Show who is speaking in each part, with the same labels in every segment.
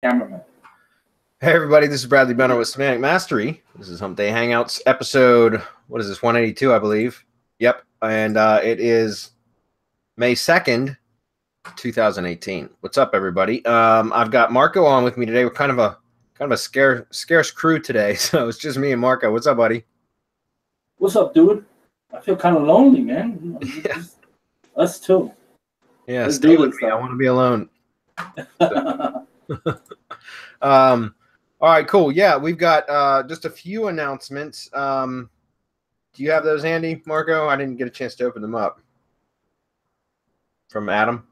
Speaker 1: Cameraman.
Speaker 2: Hey everybody, this is Bradley Benner with Semantic Mastery. This is Hump Day Hangouts episode, what is this, 182, I believe. Yep, and it is May 2nd, 2018. What's up, everybody? I've got Marco on with me today. We're kind of a scarce crew today, so it's just me and Marco. What's up, buddy?
Speaker 1: What's up, dude? I feel kind of lonely, man.
Speaker 2: Yeah.
Speaker 1: Us too.
Speaker 2: Yeah, stay with me. I want to be alone. All right, cool. Yeah, we've got just a few announcements. Do you have those handy, Marco? I didn't get a chance to open them up. From Adam?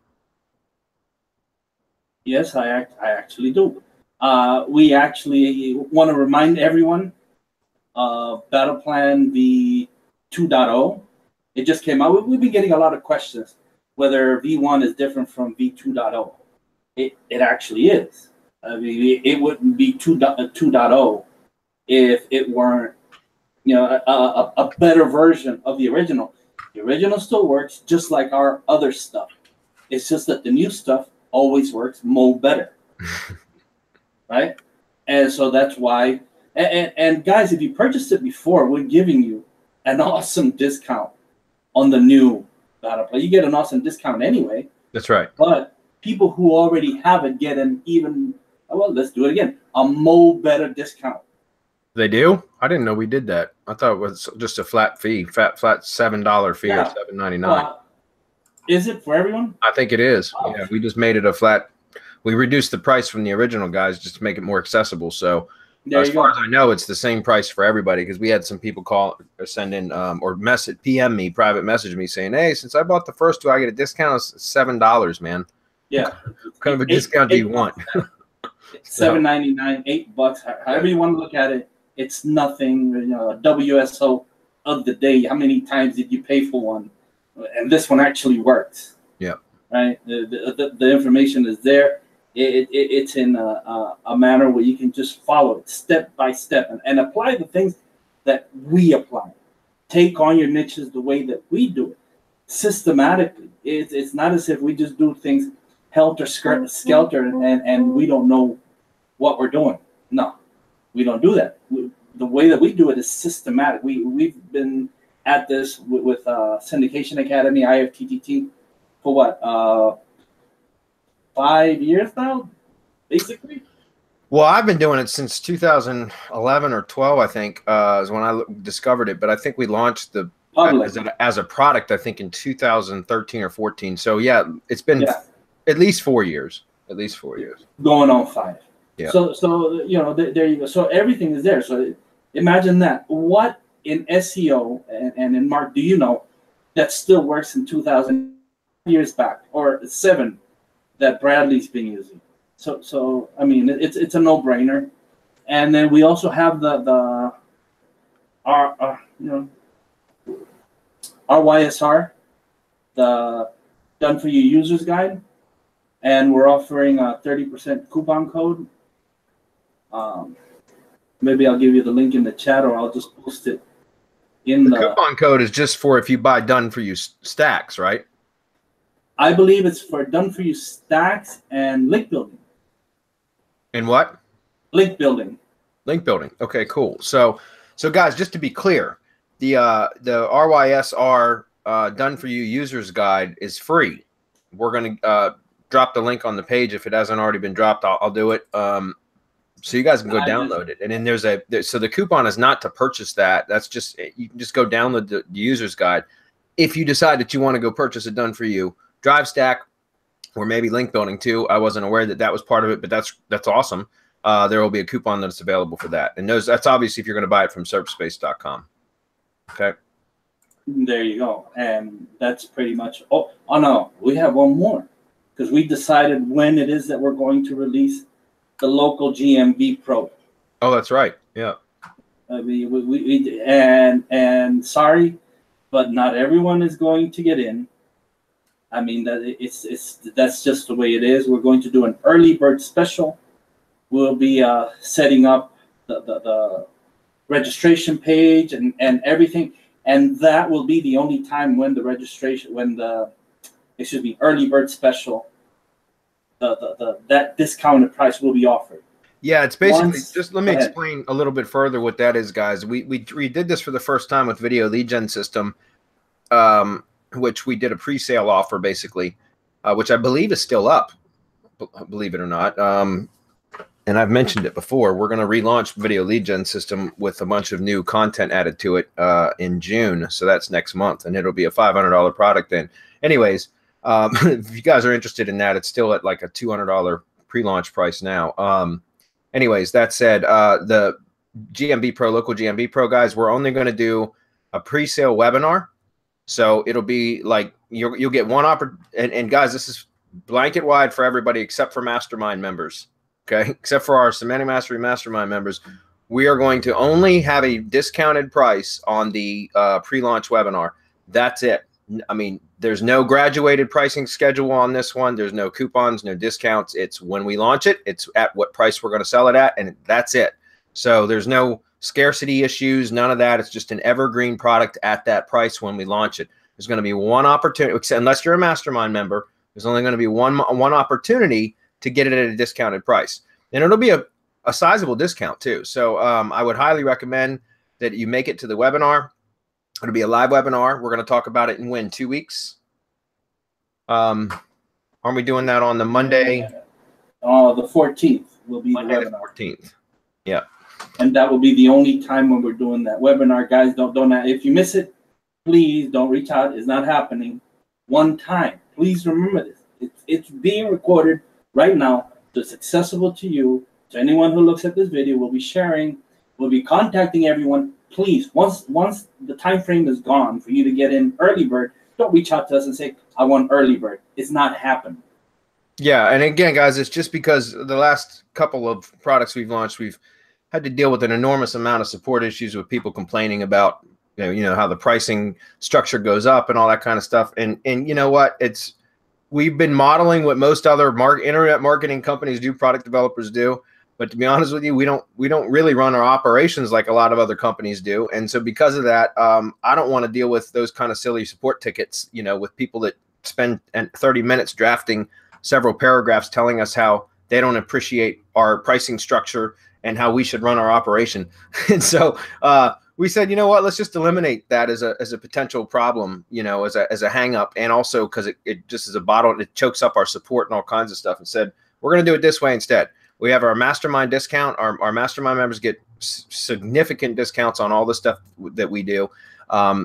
Speaker 1: Yes, I actually do. We actually want to remind everyone of Battle Plan V 2.0. It just came out. We've been getting a lot of questions whether V1 is different from V 2.0. It actually is. I mean, it wouldn't be 2.0 if it weren't, a better version of the original. The original still works just like our other stuff. It's just that the new stuff always works more better, right? And so that's why. And guys, if you purchased it before, we're giving you an awesome discount on the new Battle Plan. You get an awesome discount anyway.
Speaker 2: That's right.
Speaker 1: But people who already have it get an even, well, let's do it again, a more better discount.
Speaker 2: They do? I didn't know we did that. I thought it was just a flat fee, flat $7 fee, or $7.99.
Speaker 1: Is it for everyone?
Speaker 2: I think it is.
Speaker 1: Oh.
Speaker 2: Yeah, we just made it a flat. We reduced the price from the original guys just to make it more accessible. So as far as I know, it's the same price for everybody, because we had some people call or send in or PM me, private message me saying, hey, since I bought the first two, I get a discount of $7, man.
Speaker 1: Yeah.
Speaker 2: What kind of a discount do you want?
Speaker 1: $7.99, $8, however you want to look at it. It's nothing. WSO of the day. How many times did you pay for one? And this one actually works.
Speaker 2: Yeah.
Speaker 1: Right. The information is there. It's in a manner where you can just follow it step by step and apply the things that we apply. Take on your niches the way that we do it systematically. It's not as if we just do things helter-skelter and we don't know what we're doing. No, we don't do that. The way that we do it is systematic. We've been at this with Syndication Academy, IFTTT, for what, 5 years now, basically?
Speaker 2: Well, I've been doing it since 2011 or 12, I think, is when I discovered it. But I think we launched the as a product, I think, in 2013 or 14. So, yeah, it's been at least 4 years. At least 4 years.
Speaker 1: Going on 5.
Speaker 2: Yeah.
Speaker 1: So there you go. So everything is there. So imagine that. What in SEO and in Mark do you know that still works in 2000 years back or 7 that Bradley's been using? So I mean, it's a no-brainer. And then we also have our RYSR, the Done For You Users Guide, and we're offering a 30% coupon code. Maybe I'll give you the link in the chat, or I'll just post it in the
Speaker 2: coupon code is just for if you buy Done For You stacks, right?
Speaker 1: I believe it's for Done For You stacks and link building.
Speaker 2: And what?
Speaker 1: Link building.
Speaker 2: Link building. Okay, cool. So guys, just to be clear, the RYSR Done For You Users Guide is free. We're gonna drop the link on the page. If it hasn't already been dropped, I'll do it. So you guys can go download it. And then so the coupon is not to purchase that. That's just, you can just go download the user's guide. If you decide that you want to go purchase a Done For You Drive Stack or maybe link building too, I wasn't aware that was part of it, but that's awesome. There will be a coupon that's available for that. And that's obviously if you're going to buy it from Serpspace.com. Okay.
Speaker 1: There you go. And that's pretty much, oh no, we have one more, because we decided when it is that we're going to release the local GMB Pro.
Speaker 2: Oh, that's right. Yeah.
Speaker 1: I mean, and sorry, but not everyone is going to get in. I mean, that's just the way it is. We're going to do an early bird special. We'll be setting up the registration page and everything, and that will be the only time when the registration, early bird special that discounted price will be offered.
Speaker 2: Yeah, it's basically just let me explain a little bit further what that is, guys. We did this for the first time with Video Lead Gen System, which we did a pre-sale offer basically, which I believe is still up, believe it or not. And I've mentioned it before. We're going to relaunch Video Lead Gen System with a bunch of new content added to it in June. So that's next month, and it'll be a $500 product then. Anyways, if you guys are interested in that, it's still at like a $200 pre-launch price now. Anyways, that said, the GMB Pro, local GMB Pro guys, we're only going to do a pre-sale webinar. So it'll be like you'll get one and guys, this is blanket wide for everybody except for mastermind members. Okay, except for our Semantic Mastery Mastermind members, we are going to only have a discounted price on the pre-launch webinar. That's it. I mean, there's no graduated pricing schedule on this one. There's no coupons, no discounts. It's when we launch it, it's at what price we're going to sell it at, and that's it. So there's no scarcity issues, none of that. It's just an evergreen product at that price when we launch it. There's going to be one opportunity, unless you're a mastermind member, there's only going to be one opportunity to get it at a discounted price. And it'll be a sizable discount too. So I would highly recommend that you make it to the webinar. It'll be a live webinar. We're going to talk about it in 2 weeks. Aren't we doing that on the Monday?
Speaker 1: The 14th will be
Speaker 2: Monday
Speaker 1: the webinar.
Speaker 2: The 14th. Yeah.
Speaker 1: And that will be the only time when we're doing that webinar. Guys, don't if you miss it, please don't reach out. It's not happening. One time. Please remember this. It's being recorded right now. So it's accessible to you. To anyone who looks at this video, we'll be sharing. We'll be contacting everyone. Please, once the time frame is gone for you to get in early bird, don't reach out to us and say, I want early bird. It's not happening. Yeah,
Speaker 2: and again, guys, it's just because the last couple of products we've launched, we've had to deal with an enormous amount of support issues with people complaining about you know how the pricing structure goes up and all that kind of stuff. And you know what? We've been modeling what most other internet marketing companies do, product developers do. But to be honest with you, we don't really run our operations like a lot of other companies do. And so because of that, I don't want to deal with those kind of silly support tickets, with people that spend 30 minutes drafting several paragraphs telling us how they don't appreciate our pricing structure and how we should run our operation. And so we said, you know what, let's just eliminate that as a potential problem, as a hang up. And also because it just is a bottle, it chokes up our support and all kinds of stuff, and said, we're going to do it this way instead. We have our mastermind discount. Our mastermind members get significant discounts on all the stuff that we do.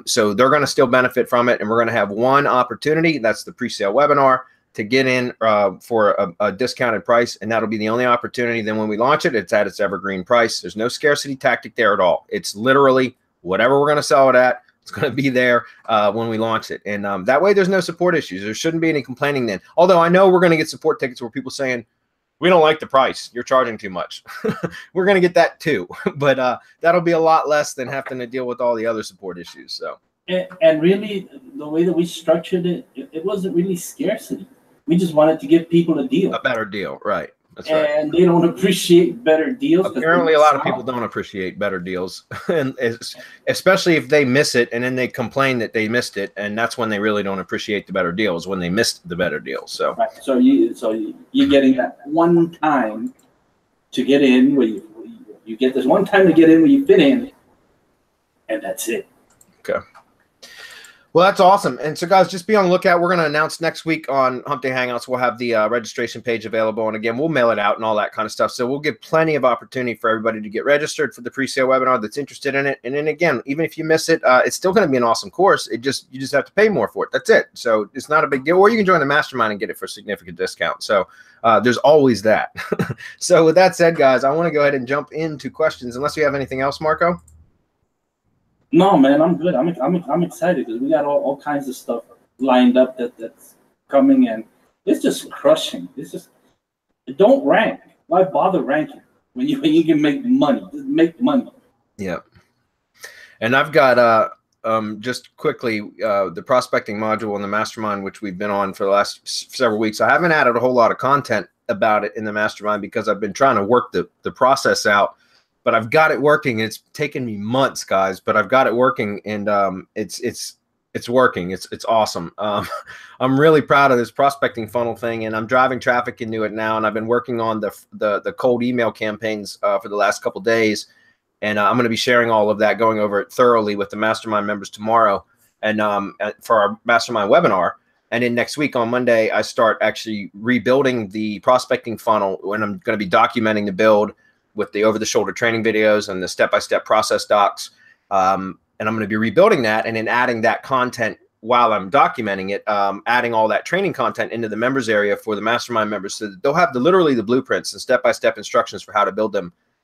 Speaker 2: So they're going to still benefit from it. And we're going to have one opportunity. That's the pre-sale webinar to get in for a discounted price. And that'll be the only opportunity. Then when we launch it, it's at its evergreen price. There's no scarcity tactic there at all. It's literally whatever we're going to sell it at. It's going to be there when we launch it. And that way there's no support issues. There shouldn't be any complaining then. Although I know we're going to get support tickets where people saying, we don't like the price. You're charging too much. We're going to get that too. But that'll be a lot less than having to deal with all the other support issues. So,
Speaker 1: and really, the way that we structured it, it wasn't really scarcity. We just wanted to give people a deal.
Speaker 2: A better deal, right. That's
Speaker 1: right. And they don't appreciate better deals.
Speaker 2: Apparently, a lot of people don't appreciate better deals, and especially if they miss it and then they complain that they missed it, and that's when they really don't appreciate the better deals, when they missed the better deal. So,
Speaker 1: right. So you're getting that one time to get in where you get this one time to get in where you fit in, and that's it.
Speaker 2: Okay. Well, that's awesome. And so, guys, just be on the lookout. We're going to announce next week on Hump Day Hangouts. We'll have the registration page available. And, again, we'll mail it out and all that kind of stuff. So we'll give plenty of opportunity for everybody to get registered for the pre-sale webinar that's interested in it. And then, again, even if you miss it, it's still going to be an awesome course. You just have to pay more for it. That's it. So it's not a big deal. Or you can join the mastermind and get it for a significant discount. So there's always that. So with that said, guys, I want to go ahead and jump into questions. Unless you have anything else, Marco?
Speaker 1: No, man, I'm good. I'm excited because we got all kinds of stuff lined up that's coming, and it's just crushing. It's just don't rank. Why bother ranking when you can make money? Just make money.
Speaker 2: Yeah. And I've got just quickly the prospecting module in the mastermind, which we've been on for the last several weeks. I haven't added a whole lot of content about it in the mastermind because I've been trying to work the process out. But I've got it working. It's taken me months, guys, but I've got it working, and it's It's working. It's awesome. I'm really proud of this prospecting funnel thing, and I'm driving traffic into it now. And I've been working on the cold email campaigns for the last couple of days, and I'm going to be sharing all of that, going over it thoroughly with the mastermind members tomorrow, and for our mastermind webinar. And then next week on Monday, I start actually rebuilding the prospecting funnel, when I'm going to be documenting the build with the over-the-shoulder training videos and the step-by-step process docs. And I'm going to be rebuilding that and then adding that content while I'm documenting it, adding all that training content into the members area for the mastermind members, so that they'll have literally the blueprints and step-by-step instructions for how to build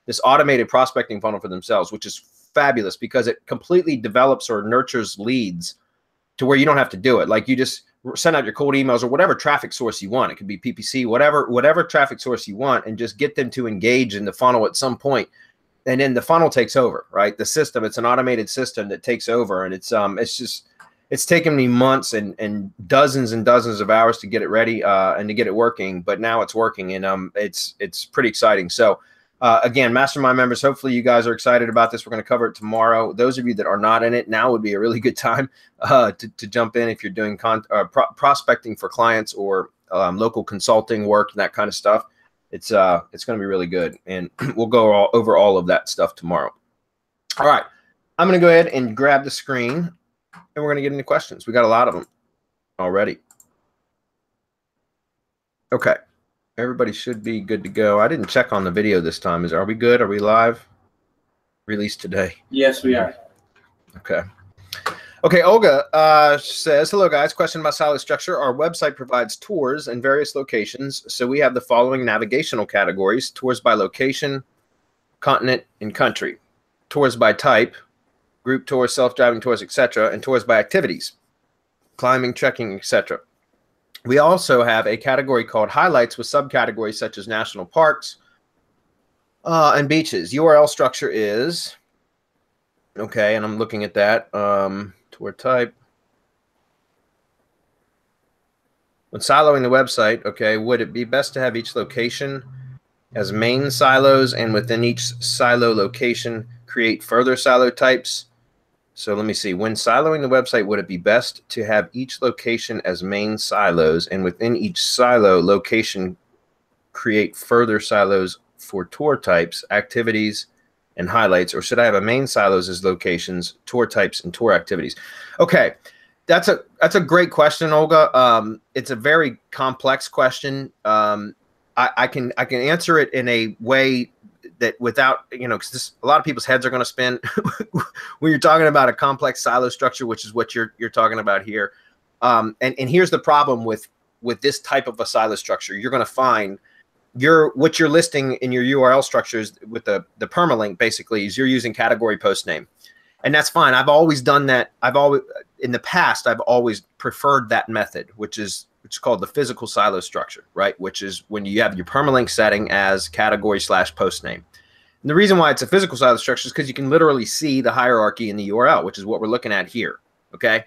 Speaker 2: this automated prospecting funnel for themselves, which is fabulous because it completely develops or nurtures leads to where you don't have to do it. Like, you just send out your cold emails or whatever traffic source you want. It could be PPC, whatever traffic source you want, and just get them to engage in the funnel at some point. And then the funnel takes over, right? The system, it's an automated system that takes over. And it's taken me months and dozens of hours to get it ready and to get it working, but now it's working, and it's pretty exciting. So again, mastermind members, hopefully you guys are excited about this. We're going to cover it tomorrow. Those of you that are not in it, now would be a really good time to jump in if you're doing prospecting for clients or local consulting work and that kind of stuff. It's going to be really good, and we'll go over all of that stuff tomorrow. All right, I'm going to go ahead and grab the screen, and we're going to get into questions. We got a lot of them already. Okay, everybody should be good to go. I didn't check on the video this time. Are we good? Are we live? Released today?
Speaker 1: Yes, we are.
Speaker 2: Okay. Okay, Olga says, hello, guys. Question about silo structure. Our website provides tours in various locations. So we have the following navigational categories: tours by location, continent, and country; tours by type, group tours, self-driving tours, etc., and tours by activities, climbing, trekking, etc. We also have a category called highlights with subcategories such as national parks and beaches. URL structure is, okay, and I'm looking at that. Tour type. When siloing the website, okay, would it be best to have each location as main silos, and within each silo location create further silo types? So let me see. When siloing the website, would it be best to have each location as main silos, and within each silo location create further silos for tour types, activities, and highlights? Or should I have a main silos as locations, tour types, and tour activities? Okay, that's a great question, Olga. It's a very complex question. I can answer it in a way that without, because a lot of people's heads are going to spin when you're talking about a complex silo structure, which is what you're talking about here. And here's the problem with this type of a silo structure. You're going to find what you're listing in your URL structures with the permalink basically is you're using category post name, and that's fine. I've always done that. In the past, I've always preferred that method, which is called the physical silo structure, right? Which is when you have your permalink setting as category / post name. And the reason why it's a physical silo structure is because you can literally see the hierarchy in the URL, which is what we're looking at here. Okay.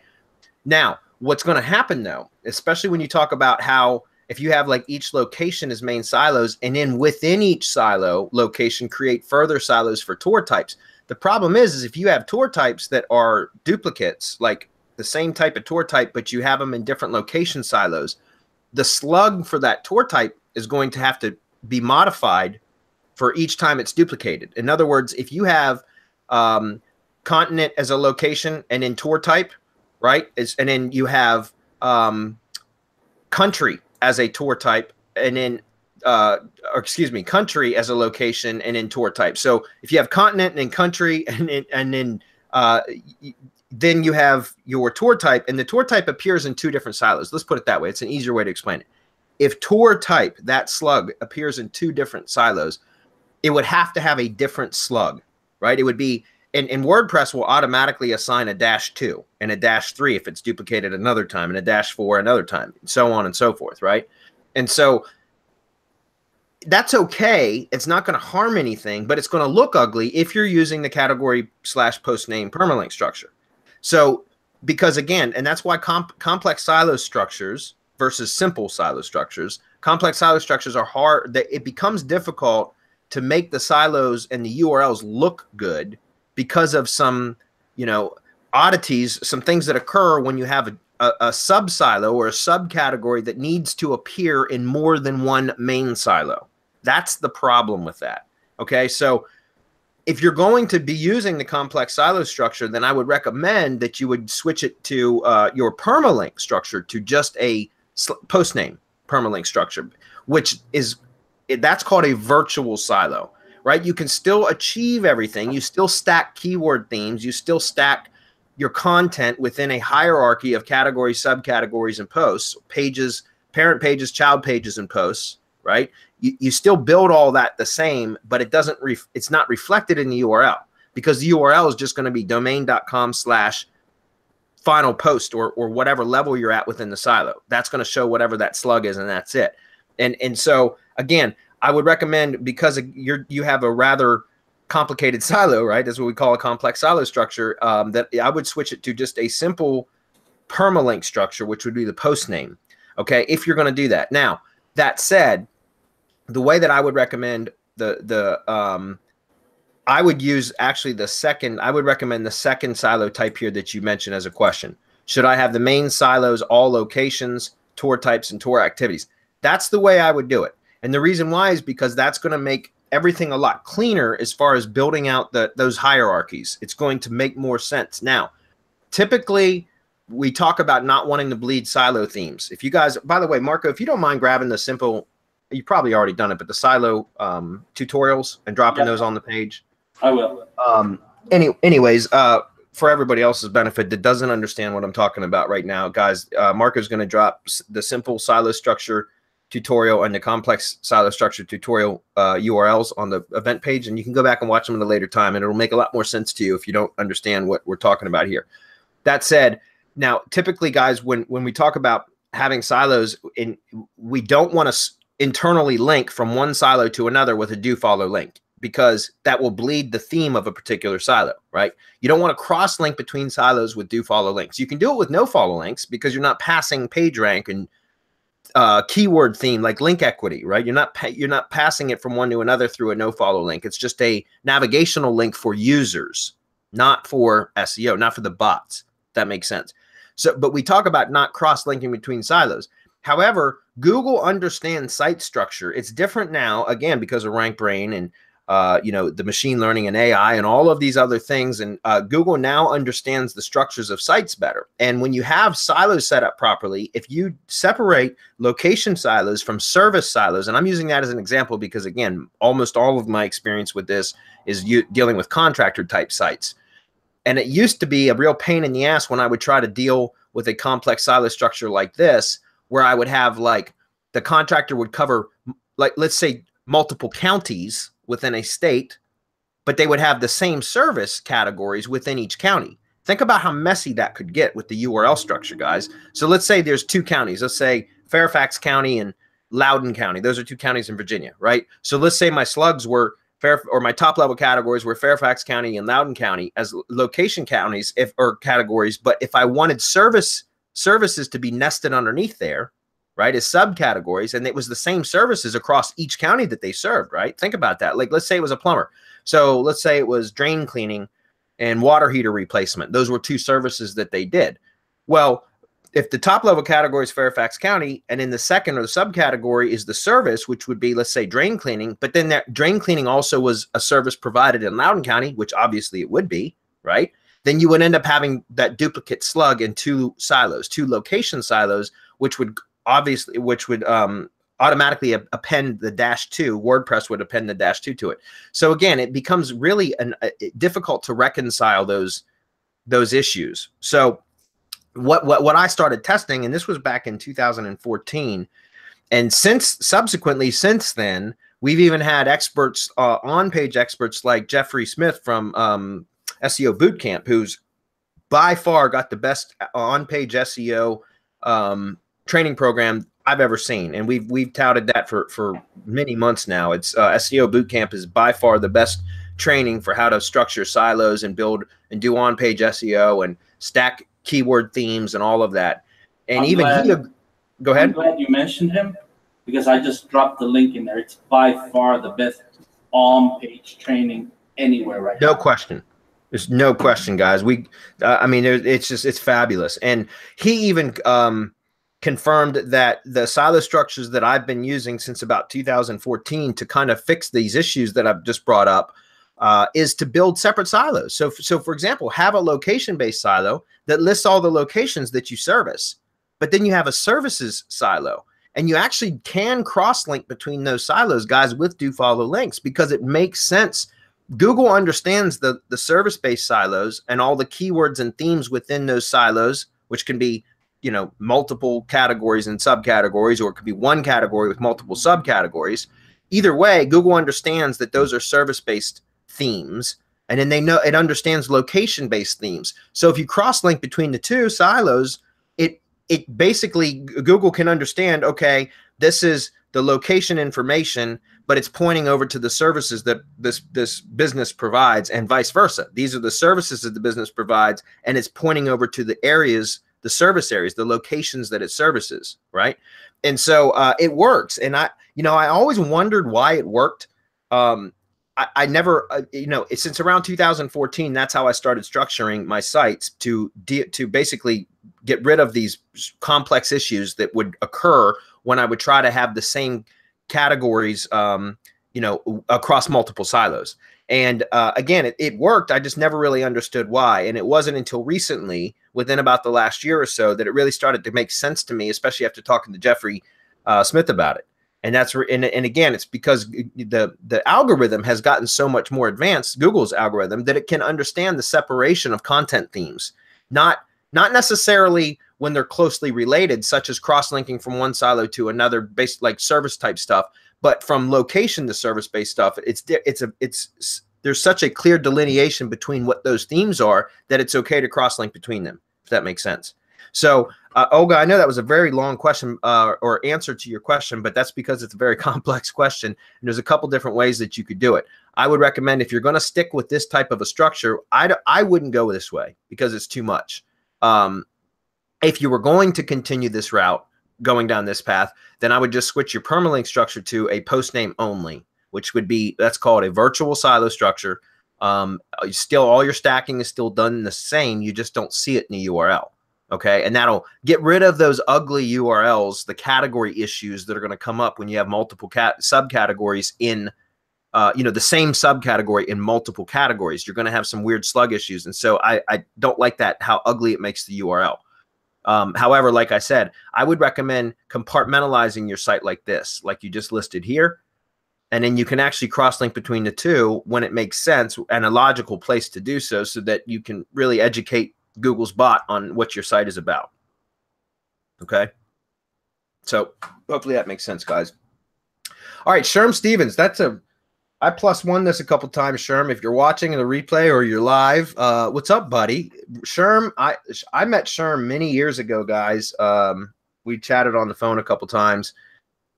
Speaker 2: Now, what's going to happen though, especially when you talk about how if you have like each location as main silos, and then within each silo location create further silos for tour types. The problem is if you have tour types that are duplicates, like the same type of tour type, but you have them in different location silos, the slug for that tour type is going to have to be modified for each time it's duplicated. In other words, if you have continent as a location and then tour type, right? And then you have country as a tour type, and then, country as a location and then tour type. So if you have continent and then country, and then you have your tour type, and the tour type appears in two different silos. Let's put it that way. It's an easier way to explain it. If tour type, that slug, appears in two different silos, it would have to have a different slug, right? It would be, and WordPress will automatically assign a -2 and a -3 if it's duplicated another time, and a -4 another time, and so on and so forth, right? And so that's okay. It's not going to harm anything, but it's going to look ugly if you're using the category / post name permalink structure. So, because again, and that's why complex silo structures versus simple silo structures, complex silo structures are hard. It becomes difficult to make the silos and the URLs look good because of some, oddities, some things that occur when you have a sub silo or a subcategory that needs to appear in more than one main silo. That's the problem with that. Okay, so if you're going to be using the complex silo structure, then I would recommend that you would switch it to your permalink structure, to just a post name permalink structure, which is, that's called a virtual silo, right? You can still achieve everything. You still stack keyword themes. You still stack your content within a hierarchy of categories, subcategories, and posts, pages, parent pages, child pages, and posts, right? You still build all that the same, but it doesn't, it's not reflected in the URL, because the URL is just going to be domain.com/final post or whatever level you're at within the silo. That's going to show whatever that slug is, and that's it. And so again, I would recommend, because you have a rather complicated silo, right? That's what we call a complex silo structure. That I would switch it to just a simple permalink structure, which would be the post name. Okay, if you're going to do that. Now, that said, the way that I would recommend I would use actually the second. I would recommend the second silo type here that you mentioned as a question. Should I have the main silos, all locations, tour types, and tour activities? That's the way I would do it. And the reason why is because that's going to make everything a lot cleaner as far as building out those hierarchies. It's going to make more sense. Now, typically, we talk about not wanting to bleed silo themes. If you guys, by the way, Marco, if you don't mind grabbing the simple, you've probably already done it, but the silo tutorials and dropping those on the page.
Speaker 1: I will.
Speaker 2: Anyways, for everybody else's benefit that doesn't understand what I'm talking about right now, guys, Marco's going to drop the simple silo structure tutorial and the complex silo structure tutorial URLs on the event page, and you can go back and watch them at a later time, and it'll make a lot more sense to you if you don't understand what we're talking about here. That said, now typically, guys, when we talk about having silos, we don't want to internally link from one silo to another with a do follow link, because that will bleed the theme of a particular silo, right? You don't want to cross link between silos with do follow links. You can do it with no follow links because you're not passing page rank and keyword theme like link equity, right? You're not passing it from one to another through a no follow link. It's just a navigational link for users, not for SEO, not for the bots. If that makes sense. So, but we talk about not cross linking between silos. However, Google understands site structure. It's different now, again, because of RankBrain and the machine learning and AI and all of these other things. And Google now understands the structures of sites better. And when you have silos set up properly, if you separate location silos from service silos, and I'm using that as an example because, again, almost all of my experience with this is dealing with contractor type sites. And it used to be a real pain in the ass when I would try to deal with a complex silo structure like this, where I would have, like, the contractor would cover, like, let's say multiple counties within a state, but they would have the same service categories within each county. Think about how messy that could get with the URL structure, guys. So let's say there's two counties. Let's say Fairfax County and Loudoun County. Those are two counties in Virginia, right? So let's say my slugs were my top level categories were Fairfax County and Loudoun County as location counties or categories. But if I wanted services to be nested underneath there, right, as subcategories, and it was the same services across each county that they served, right? Think about that. Like, let's say it was a plumber. So let's say it was drain cleaning and water heater replacement. Those were two services that they did. Well, if the top level category is Fairfax County, and in the second or the subcategory is the service, which would be, let's say, drain cleaning, but then that drain cleaning also was a service provided in Loudoun County, which obviously it would be, right? Then you would end up having that duplicate slug in two silos, two location silos, which would automatically append the -2. WordPress would append the -2 to it. So again, it becomes really difficult to reconcile those issues. So what I started testing, and this was back in 2014, and since then, we've even had experts, on-page experts like Jeffrey Smith from SEO Bootcamp, who's by far got the best on-page SEO training program I've ever seen, and we've touted that for many months now. It's SEO Bootcamp is by far the best training for how to structure silos and build and do on-page SEO and stack keyword themes and all of that. And go ahead.
Speaker 1: I'm glad you mentioned him, because I just dropped the link in there. It's by far the best on-page training anywhere right now.
Speaker 2: No question. There's no question, guys. I mean, it's fabulous. And he even confirmed that the silo structures that I've been using since about 2014 to kind of fix these issues that I've just brought up is to build separate silos. So for example, have a location-based silo that lists all the locations that you service, but then you have a services silo. And you actually can cross-link between those silos, guys, with do-follow links, because it makes sense. Google understands the service-based silos and all the keywords and themes within those silos, which can be, you know, multiple categories and subcategories, or it could be one category with multiple subcategories. Either way, Google understands that those are service-based themes, and then they know it understands location-based themes. So if you cross-link between the two silos, it basically, Google can understand, okay, this is the location information, but it's pointing over to the services that this business provides, and vice versa. These are the services that the business provides, and it's pointing over to the areas, the service areas, the locations that it services, right? And so it works. And I always wondered why it worked. I never, since around 2014, that's how I started structuring my sites to basically get rid of these complex issues that would occur when I would try to have the same categories, across multiple silos. And again, it worked. I just never really understood why. And it wasn't until recently, within about the last year or so, that it really started to make sense to me, especially after talking to Jeffrey Smith about it. And that's where, and again, it's because the algorithm has gotten so much more advanced, Google's algorithm, that it can understand the separation of content themes, not necessarily when they're closely related, such as cross-linking from one silo to another, based like service type stuff, but from location to service-based stuff. There's such a clear delineation between what those themes are that it's okay to cross-link between them, if that makes sense. So, Olga, I know that was a very long question or answer to your question, but that's because it's a very complex question. And there's a couple different ways that you could do it. I would recommend, if you're going to stick with this type of a structure, I wouldn't go this way because it's too much. If you were going to continue this route, going down this path, then I would just switch your permalink structure to a post name only, which would be, that's called a virtual silo structure. Still, all your stacking is still done the same. You just don't see it in the URL. Okay, and that'll get rid of those ugly URLs, the category issues that are going to come up when you have multiple subcategories in, the same subcategory in multiple categories. You're going to have some weird slug issues, and so I don't like that, how ugly it makes the URL. However, like I said, I would recommend compartmentalizing your site like this, like you just listed here, and then you can actually cross-link between the two when it makes sense and a logical place to do so, so that you can really educate Google's bot on what your site is about. Okay. So hopefully that makes sense, guys. All right. Sherm Stevens. I +1 this a couple times, Sherm. If you're watching the replay or you're live, what's up, buddy? Sherm, I met Sherm many years ago, guys. We chatted on the phone a couple times.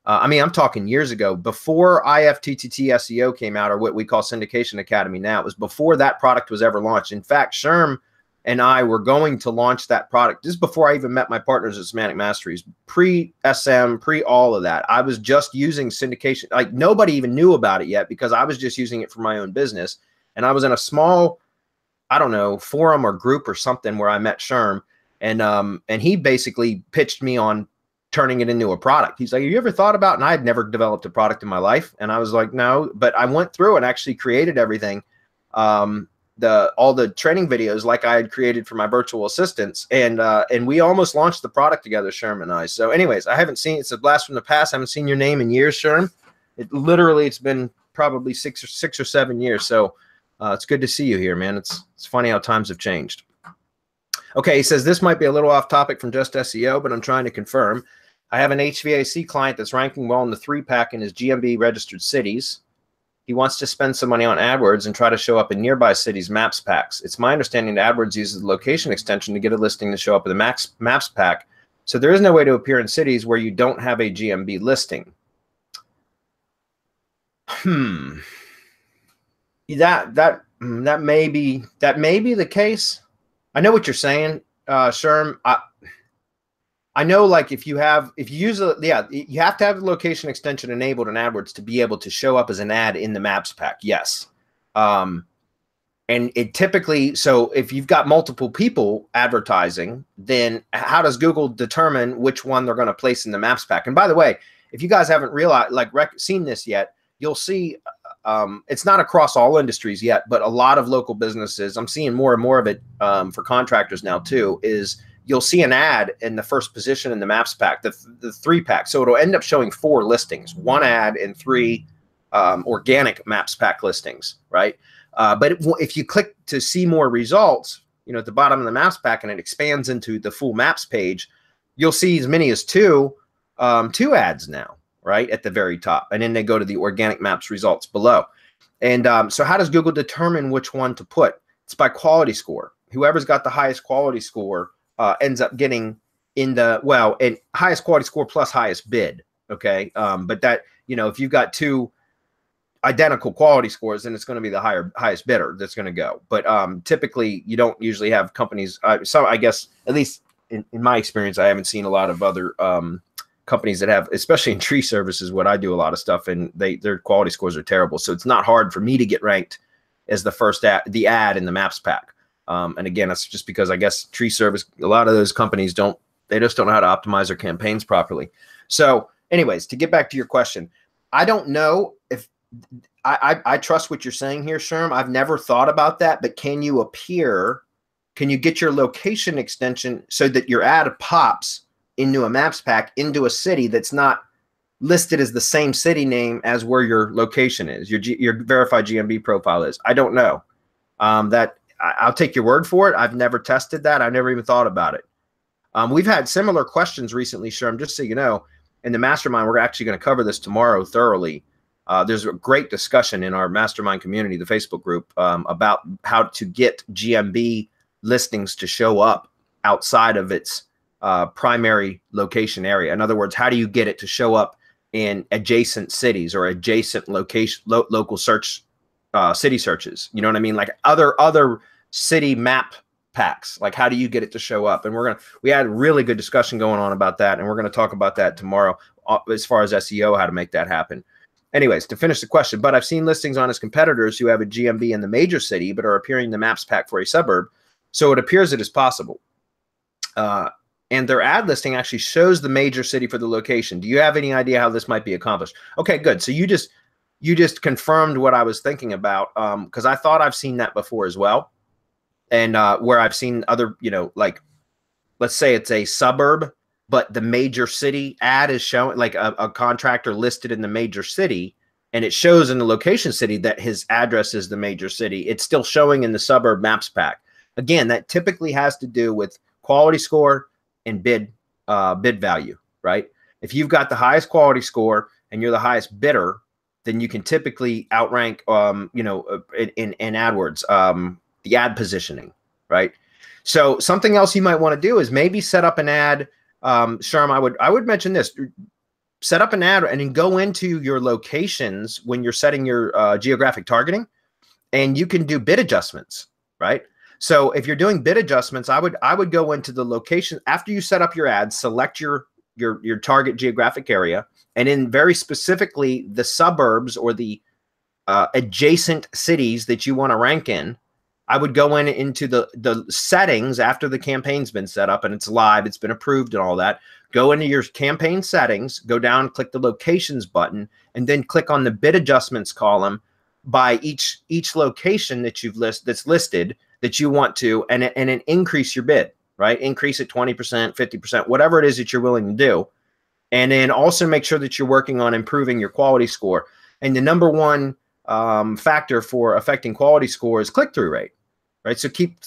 Speaker 2: I'm talking years ago, before IFTTT SEO came out, or what we call Syndication Academy now. It was before that product was ever launched. In fact, Sherm and I were going to launch that product. This is before I even met my partners at Semantic Masteries, pre-SM, pre-all of that. I was just using syndication. Like, nobody even knew about it yet because I was just using it for my own business. And I was in a small, I don't know, forum or group or something where I met Sherm. And he basically pitched me on turning it into a product. He's like, have you ever thought about, and I had never developed a product in my life. And I was like, no, but I went through and actually created everything. All the training videos like I had created for my virtual assistants, and we almost launched the product together, Sherm and I. So anyways, I haven't seen, it's a blast from the past. I haven't seen your name in years, Sherm. It's been probably 6 or 7 years. So it's good to see you here, man. It's funny how times have changed. Okay, he says, this might be a little off topic from just SEO, but I'm trying to confirm. I have an HVAC client that's ranking well in the 3-pack in his GMB registered cities. He wants to spend some money on AdWords and try to show up in nearby cities' maps packs. It's my understanding that AdWords uses the location extension to get a listing to show up in the maps pack. So there is no way to appear in cities where you don't have a GMB listing. That may be the case. I know what you're saying, Sherm. I know, like, if you use you have to have the location extension enabled in AdWords to be able to show up as an ad in the maps pack. Yes. And it typically, so if you've got multiple people advertising, then how does Google determine which one they're going to place in the maps pack? And by the way, if you guys haven't realized, seen this yet, you'll see it's not across all industries yet, but a lot of local businesses, I'm seeing more and more of it for contractors now too, is you'll see an ad in the first position in the maps pack, the 3-pack. So it'll end up showing 4 listings, 1 ad and 3 organic maps pack listings, right? But if you click to see more results, at the bottom of the maps pack, and it expands into the full maps page, you'll see as many as 2 ads now, right, at the very top. And then they go to the organic maps results below. And so how does Google determine which one to put? It's by quality score. Whoever's got the highest quality score ends up getting in the, and highest quality score plus highest bid. Okay. But that, if you've got 2 identical quality scores, then it's going to be the highest bidder that's going to go. But typically you don't usually have companies. So I guess, at least in my experience, I haven't seen a lot of other companies that have, especially in tree services, what I do a lot of stuff, and their quality scores are terrible. So it's not hard for me to get ranked as the first ad in the maps pack. And again, that's just because I guess tree service, a lot of those companies they just don't know how to optimize their campaigns properly. So anyways, to get back to your question, I don't know if I trust what you're saying here, Sherm. I've never thought about that, but can you get your location extension so that your ad pops into a maps pack into a city that's not listed as the same city name as where your location is, your verified GMB profile is? I don't know. That I'll take your word for it. I've never tested that. I never even thought about it. We've had similar questions recently, Sherm, just so you know. In the mastermind, we're actually going to cover this tomorrow thoroughly. There's a great discussion in our mastermind community, the Facebook group, about how to get GMB listings to show up outside of its primary location area. In other words, how do you get it to show up in adjacent cities or adjacent local search city searches? You know what I mean? Like other city map packs. Like, how do you get it to show up? And we had a really good discussion going on about that, and we're going to talk about that tomorrow as far as SEO, how to make that happen. Anyways, to finish the question, but I've seen listings on his competitors who have a GMB in the major city but are appearing in the maps pack for a suburb. So it appears it is possible. And their ad listing actually shows the major city for the location. Do you have any idea how this might be accomplished? Okay, good. So you just confirmed what I was thinking about, because I thought I've seen that before as well. And where I've seen other, like, let's say it's a suburb, but the major city ad is showing, like a contractor listed in the major city, and it shows in the location city that his address is the major city. It's still showing in the suburb maps pack. Again, that typically has to do with quality score and bid value, right? If you've got the highest quality score and you're the highest bidder, then you can typically outrank, in AdWords, the ad positioning, right? So something else you might want to do is maybe set up an ad. Sherm, I would mention this: set up an ad and then go into your locations when you're setting your geographic targeting, and you can do bid adjustments, right? So if you're doing bid adjustments, I would go into the location after you set up your ad, select your target geographic area, and then very specifically the suburbs or the adjacent cities that you want to rank in. I would go into the settings after the campaign's been set up and it's live, it's been approved and all that. Go into your campaign settings, go down, click the locations button, and then click on the bid adjustments column by each location that that's listed that you want to, and then increase your bid, right? Increase it 20%, 50%, whatever it is that you're willing to do. And then also make sure that you're working on improving your quality score. And the number one factor for affecting quality score is click-through rate, right? So keep,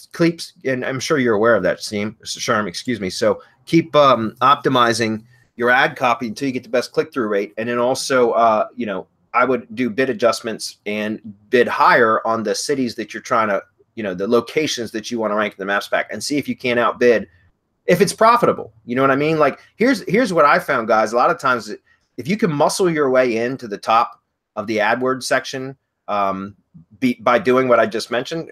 Speaker 2: and I'm sure you're aware of that, Sherm, excuse me. So keep optimizing your ad copy until you get the best click-through rate. And then also, I would do bid adjustments and bid higher on the cities that you're trying to, the locations that you want to rank in the maps pack, and see if you can outbid if it's profitable. You know what I mean? Like, here's what I found, guys. A lot of times, if you can muscle your way into the top of the AdWords section by doing what I just mentioned,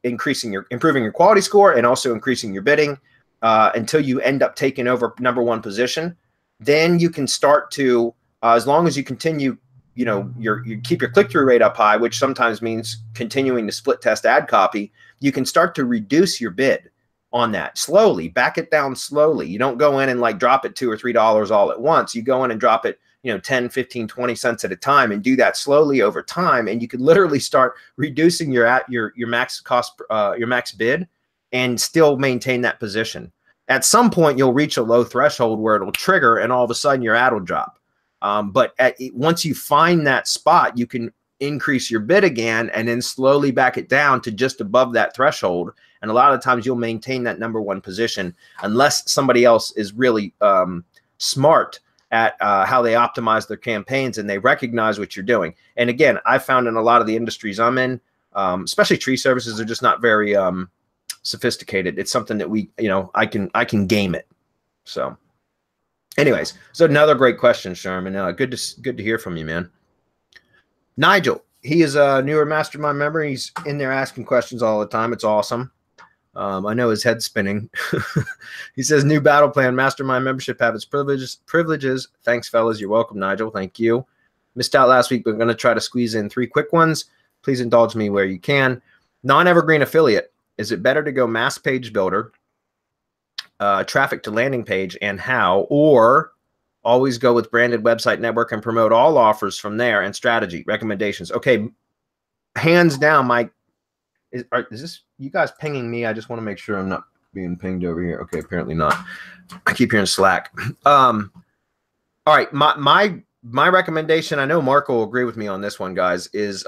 Speaker 2: improving your quality score and also increasing your bidding until you end up taking over #1 position, then you can start to, as long as you continue, you know, you keep your click-through rate up high, which sometimes means continuing to split test ad copy, you can start to reduce your bid on that slowly, back it down slowly. You don't go in and like drop it $2 or $3 all at once. You go in and drop it, you know, 10, 15, 20 cents at a time, and do that slowly over time. And you could literally start reducing your max cost, your max bid, and still maintain that position. At some point, you'll reach a low threshold where it'll trigger, and all of a sudden your ad will drop. But once you find that spot, you can increase your bid again and then slowly back it down to just above that threshold. And a lot of times you'll maintain that #1 position unless somebody else is really smart at how they optimize their campaigns and they recognize what you're doing. And again, I found in a lot of the industries I'm in, especially tree services, are just not very sophisticated. It's something that we, you know, I can game it. So anyways, so another great question, Sherman. Good to hear from you, man. Nigel, he is a newer mastermind member. He's in there asking questions all the time. It's awesome. I know his head's spinning. He says, new battle plan, mastermind membership have its privileges. Thanks, fellas. You're welcome, Nigel. Thank you. Missed out last week, but I'm going to try to squeeze in 3 quick ones. Please indulge me where you can. Non-Evergreen affiliate. Is it better to go mass page builder, traffic to landing page, and how, or always go with branded website network and promote all offers from there, and strategy recommendations? Okay, hands down, Mike. Is this you guys pinging me? I just want to make sure I'm not being pinged over here. Okay, apparently not. I keep hearing Slack. All right, my recommendation, I know Marco will agree with me on this one, guys, is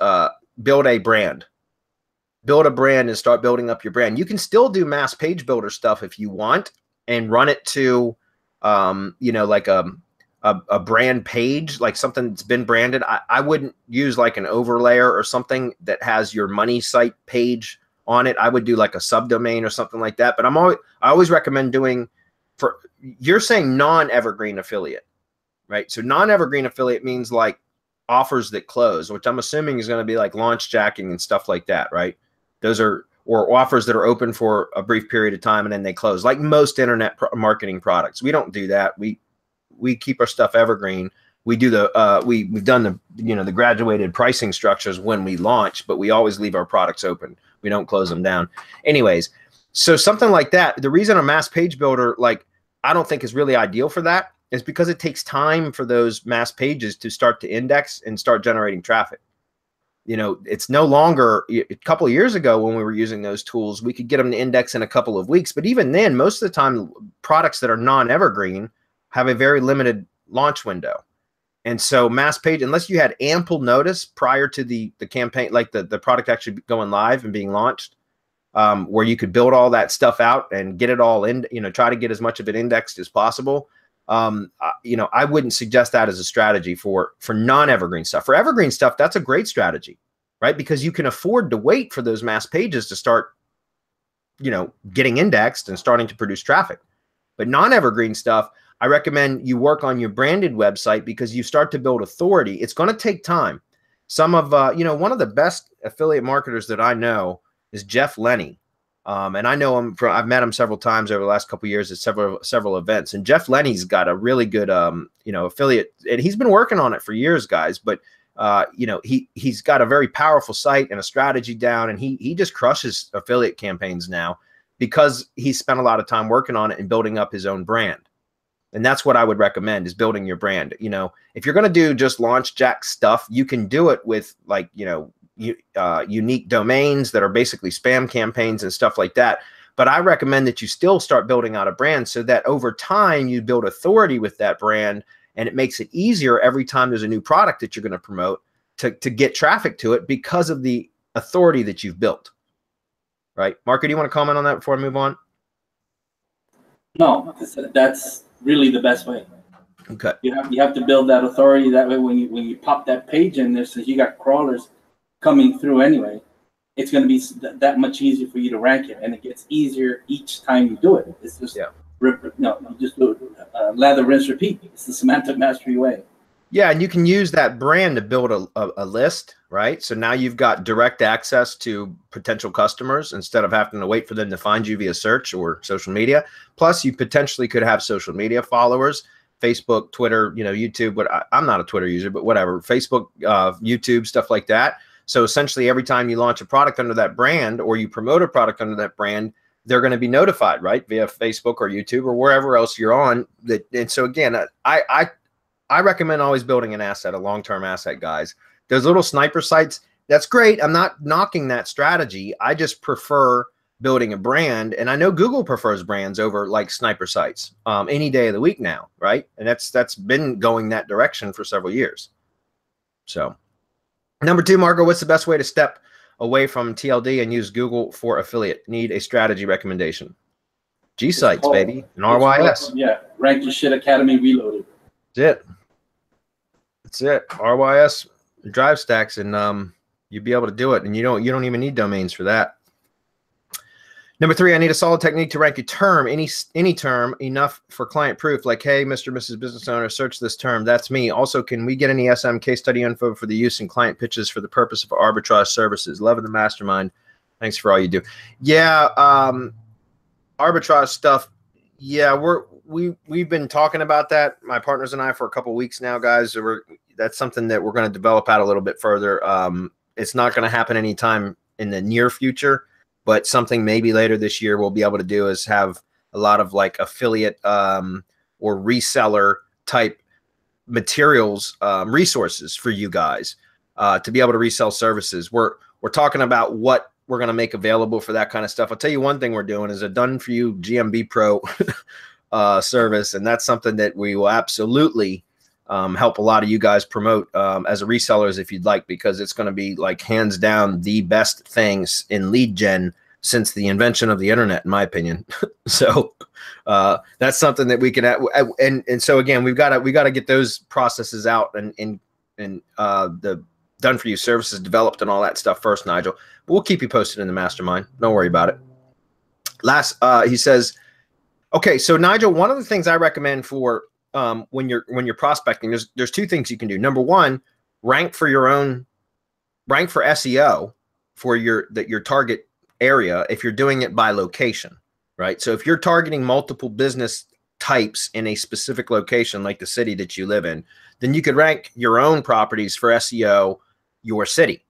Speaker 2: build a brand. Build a brand and start building up your brand. You can still do mass page builder stuff if you want and run it to, you know, like a brand page, like something that's been branded. I wouldn't use like an overlayer or something that has your money site page on it. I would do like a subdomain or something like that. But I always recommend doing, for, you're saying non-evergreen affiliate, right? So non-evergreen affiliate means like offers that close, which I'm assuming is going to be like launch jacking and stuff like that, right? Those are, or offers that are open for a brief period of time and then they close, like most internet marketing products. We don't do that. We keep our stuff evergreen. We do the we've done the, you know, the graduated pricing structures when we launch, but we always leave our products open. We don't close them down. Anyways, so something like that. The reason a mass page builder, like, I don't think is really ideal for that is because it takes time for those mass pages to start to index and start generating traffic. You know, it's no longer, a couple of years ago when we were using those tools, we could get them to index in a couple of weeks. But even then, most of the time, products that are non-evergreen have a very limited launch window. And so mass page, unless you had ample notice prior to the campaign, like the product actually going live and being launched, where you could build all that stuff out and get it all in, you know, try to get as much of it indexed as possible. You know, I wouldn't suggest that as a strategy for non-evergreen stuff. For evergreen stuff, that's a great strategy, right? Because you can afford to wait for those mass pages to start, you know, getting indexed and starting to produce traffic. But non-evergreen stuff, I recommend you work on your branded website because you start to build authority. It's going to take time. Some of, you know, one of the best affiliate marketers that I know is Jeff Lenny. And I know him I've met him several times over the last couple of years at several events. And Jeff Lenny's got a really good, you know, affiliate, and he's been working on it for years, guys. But you know, he's got a very powerful site and a strategy down, and he just crushes affiliate campaigns now because he spent a lot of time working on it and building up his own brand. And that's what I would recommend, is building your brand. You know, if you're going to do just launch jack stuff, you can do it with, like, you know, unique domains that are basically spam campaigns and stuff like that. But I recommend that you still start building out a brand so that over time you build authority with that brand, and it makes it easier every time there's a new product that you're going to promote to get traffic to it because of the authority that you've built. Right? Marco, do you want to comment on that before I move on?
Speaker 1: No, like I said, that's really the best way.
Speaker 2: Okay.
Speaker 1: You have to build that authority. That way, when you pop that page in there, since you got crawlers coming through anyway, it's going to be that much easier for you to rank it, and it gets easier each time you do it. It's just you just do it, lather, rinse, repeat. It's the semantic mastery way.
Speaker 2: Yeah, and you can use that brand to build a list, right? So now you've got direct access to potential customers instead of having to wait for them to find you via search or social media. Plus, you potentially could have social media followers. Facebook, Twitter, you know, YouTube, but I'm not a Twitter user, but whatever, Facebook, YouTube, stuff like that. So essentially every time you launch a product under that brand or you promote a product under that brand, they're going to be notified, right? Via Facebook or YouTube or wherever else you're on. And so again, I recommend always building an asset, a long-term asset, guys. Those little sniper sites, that's great. I'm not knocking that strategy. I just prefer building a brand. And I know Google prefers brands over like sniper sites any day of the week now, right? And that's been going that direction for several years. So number 2, Marco, what's the best way to step away from TLD and use Google for affiliate? Need a strategy recommendation. G sites, baby, and RYS.
Speaker 1: Yeah, Rank Your Shit Academy Reloaded.
Speaker 2: That's it. That's it. RYS drive stacks, and you'd be able to do it. And you don't even need domains for that. Number 3, I need a solid technique to rank a term, any term, enough for client proof. Like, hey, Mr. and Mrs. Business Owner, search this term. That's me. Also, can we get any SM case study info for the use in client pitches for the purpose of arbitrage services? Loving the mastermind. Thanks for all you do. Yeah, arbitrage stuff. Yeah, we've been talking about that, my partners and I, for a couple of weeks now, guys. That's something that we're going to develop out a little bit further. It's not going to happen anytime in the near future, but something maybe later this year we'll be able to do is have a lot of like affiliate or reseller type materials, resources for you guys to be able to resell services. We're talking about what we're going to make available for that kind of stuff. I'll tell you one thing we're doing is a done for you GMB Pro service, and that's something that we will absolutely help a lot of you guys promote as a resellers if you'd like, because it's going to be like hands down the best things in lead gen since the invention of the internet, in my opinion. So that's something that we can and so again, we've got to get those processes out and the done for you services developed and all that stuff first, Nigel. But we'll keep you posted in the mastermind. Don't worry about it. Last, he says, okay, so Nigel, one of the things I recommend for when you're prospecting, there's 2 things you can do. Number 1, rank for SEO for your target area if you're doing it by location, right? So if you're targeting multiple business types in a specific location, like the city that you live in, then you could rank your own properties for SEO your city,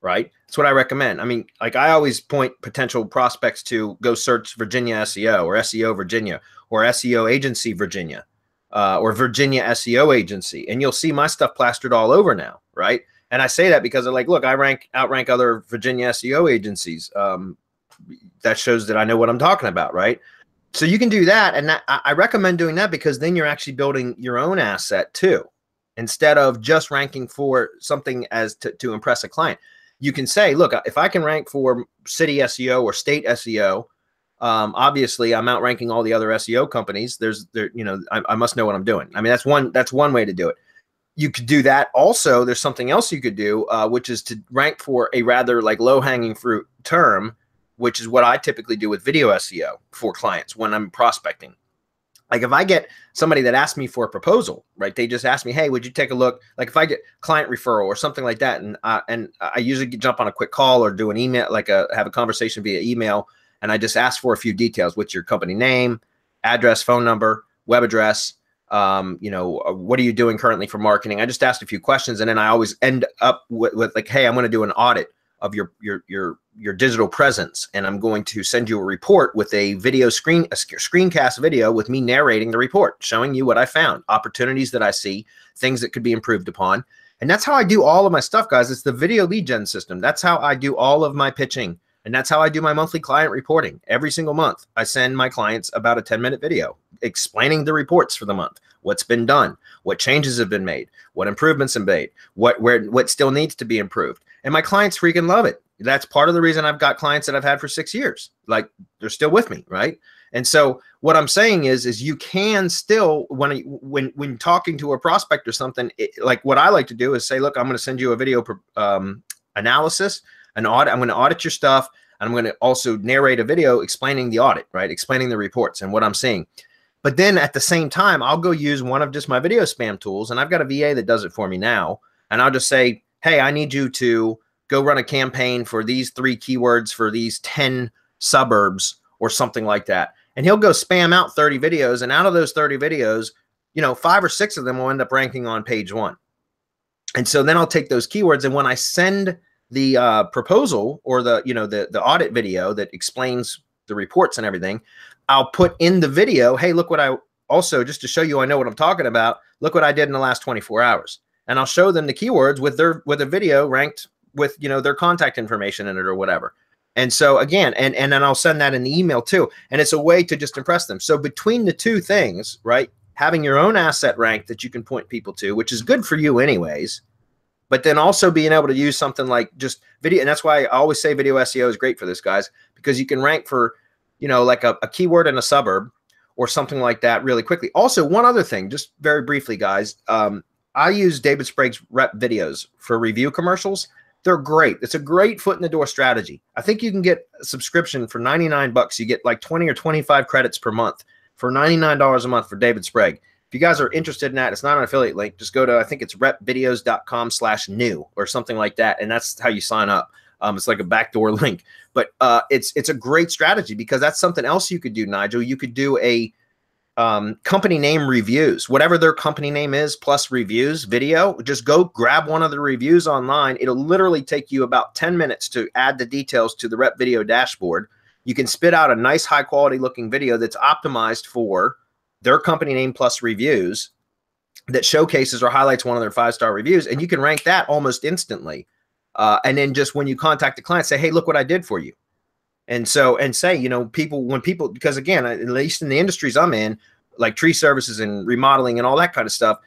Speaker 2: right? That's what I recommend. I mean, like I always point potential prospects to go search Virginia SEO or SEO Virginia or SEO agency Virginia. Or Virginia SEO agency, and you'll see my stuff plastered all over now, right? And I say that because I'm like, look, I outrank other Virginia SEO agencies. That shows that I know what I'm talking about, right? So you can do that, and I recommend doing that because then you're actually building your own asset too, instead of just ranking for something as to impress a client. You can say, look, if I can rank for city SEO or state SEO, obviously I'm outranking all the other SEO companies. I must know what I'm doing. I mean, that's one way to do it. You could do that. Also, there's something else you could do, which is to rank for a rather like low hanging fruit term, which is what I typically do with video SEO for clients when I'm prospecting. Like if I get somebody that asks me for a proposal, right? They just ask me, hey, would you take a look? Like if I get client referral or something like that, and I usually jump on a quick call or do an email, have a conversation via email. And I just ask for a few details. What's your company name, address, phone number, web address? What are you doing currently for marketing? I just asked a few questions, and then I always end up with like, hey, I'm going to do an audit of your digital presence, and I'm going to send you a report with a screencast video with me narrating the report, showing you what I found, opportunities that I see, things that could be improved upon. And that's how I do all of my stuff, guys. It's the video lead gen system. That's how I do all of my pitching. And that's how I do my monthly client reporting. Every single month, I send my clients about a 10-minute video explaining the reports for the month, what's been done, what changes have been made, what improvements have been made, what still needs to be improved. And my clients freaking love it. That's part of the reason I've got clients that I've had for 6 years. Like they're still with me, right? And so what I'm saying is you can still, when talking to a prospect or something, like what I like to do is say, look, I'm going to send you a video analysis, an audit. I'm going to audit your stuff, and I'm going to also narrate a video explaining the audit, right? Explaining the reports and what I'm seeing. But then at the same time, I'll go use one of just my video spam tools, and I've got a VA that does it for me now. And I'll just say, hey, I need you to go run a campaign for these 3 keywords for these 10 suburbs or something like that. And he'll go spam out 30 videos. And out of those 30 videos, you know, 5 or 6 of them will end up ranking on page 1. And so then I'll take those keywords, and when I send the proposal or the, you know, the audit video that explains the reports and everything, I'll put in the video, hey, look what I also, just to show you I know what I'm talking about, look what I did in the last 24 hours. And I'll show them the keywords with a video ranked with, you know, their contact information in it or whatever. And so again, and then I'll send that in the email too. And it's a way to just impress them. So between the two things, right, having your own asset rank that you can point people to, which is good for you anyways, but then also being able to use something like just video. And that's why I always say video SEO is great for this, guys, because you can rank for, you know, like a keyword in a suburb or something like that really quickly. Also, one other thing, just very briefly, guys, I use David Sprague's rep videos for review commercials. They're great. It's a great foot in the door strategy. I think you can get a subscription for 99 bucks. You get like 20 or 25 credits per month for $99 a month for David Sprague. If you guys are interested in that, it's not an affiliate link. Just go to, I think it's repvideos.com/new or something like that. And that's how you sign up. It's like a backdoor link, but it's a great strategy because that's something else you could do, Nigel. You could do a company name reviews, whatever their company name is, plus reviews video. Just go grab one of the reviews online. It'll literally take you about 10 minutes to add the details to the rep video dashboard. You can spit out a nice high quality looking video that's optimized for their company name plus reviews that showcases or highlights one of their 5-star reviews. And you can rank that almost instantly. And then just when you contact the client, say, hey, look what I did for you. And so, and say, you know, when people, because again, at least in the industries I'm in, like tree services and remodeling and all that kind of stuff,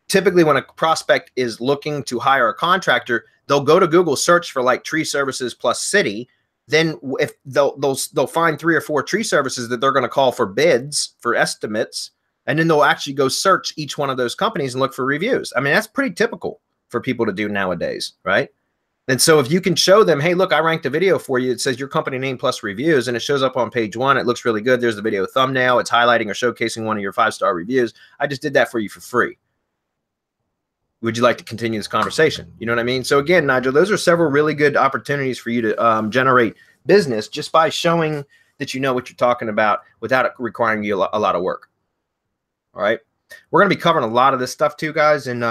Speaker 2: typically when a prospect is looking to hire a contractor, they'll go to Google search for like tree services plus city. Then if they'll find 3 or 4 tree services that they're going to call for bids, for estimates, and then they'll actually go search each one of those companies and look for reviews. I mean, that's pretty typical for people to do nowadays, right? And so if you can show them, hey, look, I ranked a video for you. It says your company name plus reviews, and it shows up on page 1. It looks really good. There's the video thumbnail. It's highlighting or showcasing one of your 5-star reviews. I just did that for you for free. Would you like to continue this conversation? You know what I mean? So again, Nigel, those are several really good opportunities for you to generate business just by showing that you know what you're talking about without it requiring you a lot of work. All right. We're going to be covering a lot of this stuff too, guys. And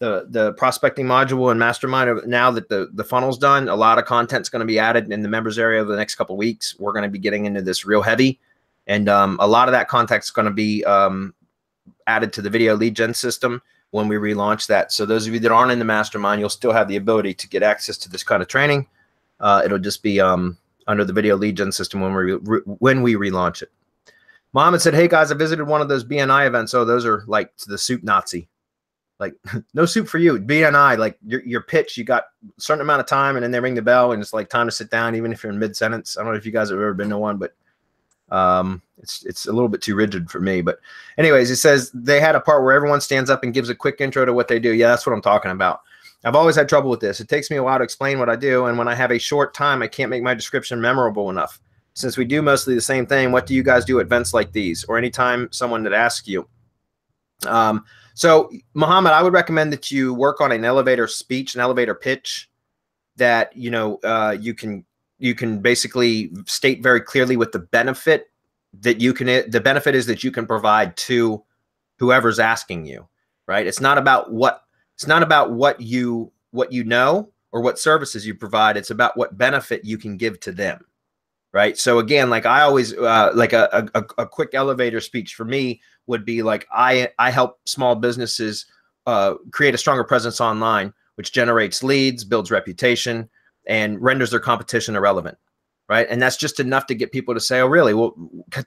Speaker 2: the prospecting module and mastermind, now that the funnel's done, a lot of content's going to be added in the members area over the next couple of weeks. We're going to be getting into this real heavy. And a lot of that content's going to be added to the video lead gen system when we relaunch that. So those of you that aren't in the mastermind, you'll still have the ability to get access to this kind of training. It'll just be under the video lead gen system when we relaunch it. Mohammed said, hey guys, I visited one of those BNI events. Oh, those are like the soup Nazi. Like no soup for you. BNI, like your pitch, you got a certain amount of time and then they ring the bell and it's like time to sit down, even if you're in mid-sentence. I don't know if you guys have ever been to one, but it's a little bit too rigid for me. But anyways, it says they had a part where everyone stands up and gives a quick intro to what they do. Yeah, that's what I'm talking about. I've always had trouble with this. It takes me a while to explain what I do. And when I have a short time, I can't make my description memorable enough. Since we do mostly the same thing, what do you guys do at events like these? Or anytime someone that asks you? So Muhammad, I would recommend that you work on an elevator speech, an elevator pitch that, you know, you can basically state very clearly what the benefit that the benefit is that you can provide to whoever's asking you, right? It's not about what you know or what services you provide. It's about what benefit you can give to them, right? So again, like I always like a quick elevator speech for me would be like, I help small businesses create a stronger presence online, which generates leads, builds reputation, and renders their competition irrelevant, right? And that's just enough to get people to say, oh, really? Well,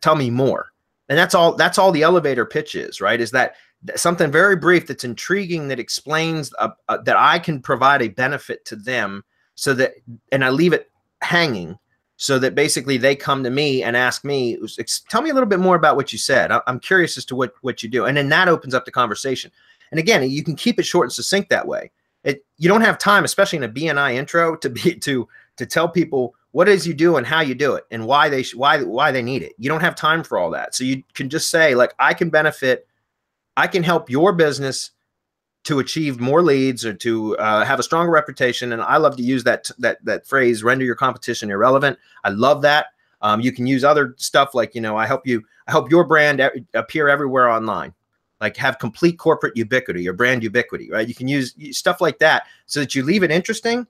Speaker 2: tell me more. And that's all the elevator pitch is, right? Is that something very brief that's intriguing, that explains that I can provide a benefit to them, so that, and I leave it hanging, so that basically they come to me and ask me, tell me a little bit more about what you said. I'm curious as to what you do. And then that opens up the conversation. And again, you can keep it short and succinct that way. You don't have time, especially in a BNI intro, to tell people what it is you do and how you do it and why they need it. You don't have time for all that. So you can just say, like, I can help your business to achieve more leads or to have a stronger reputation. And I love to use that phrase, render your competition irrelevant. I love that. You can use other stuff like, you know, I help your brand appear everywhere online. like have complete corporate ubiquity or brand ubiquity, right? You can use stuff like that so that you leave it interesting,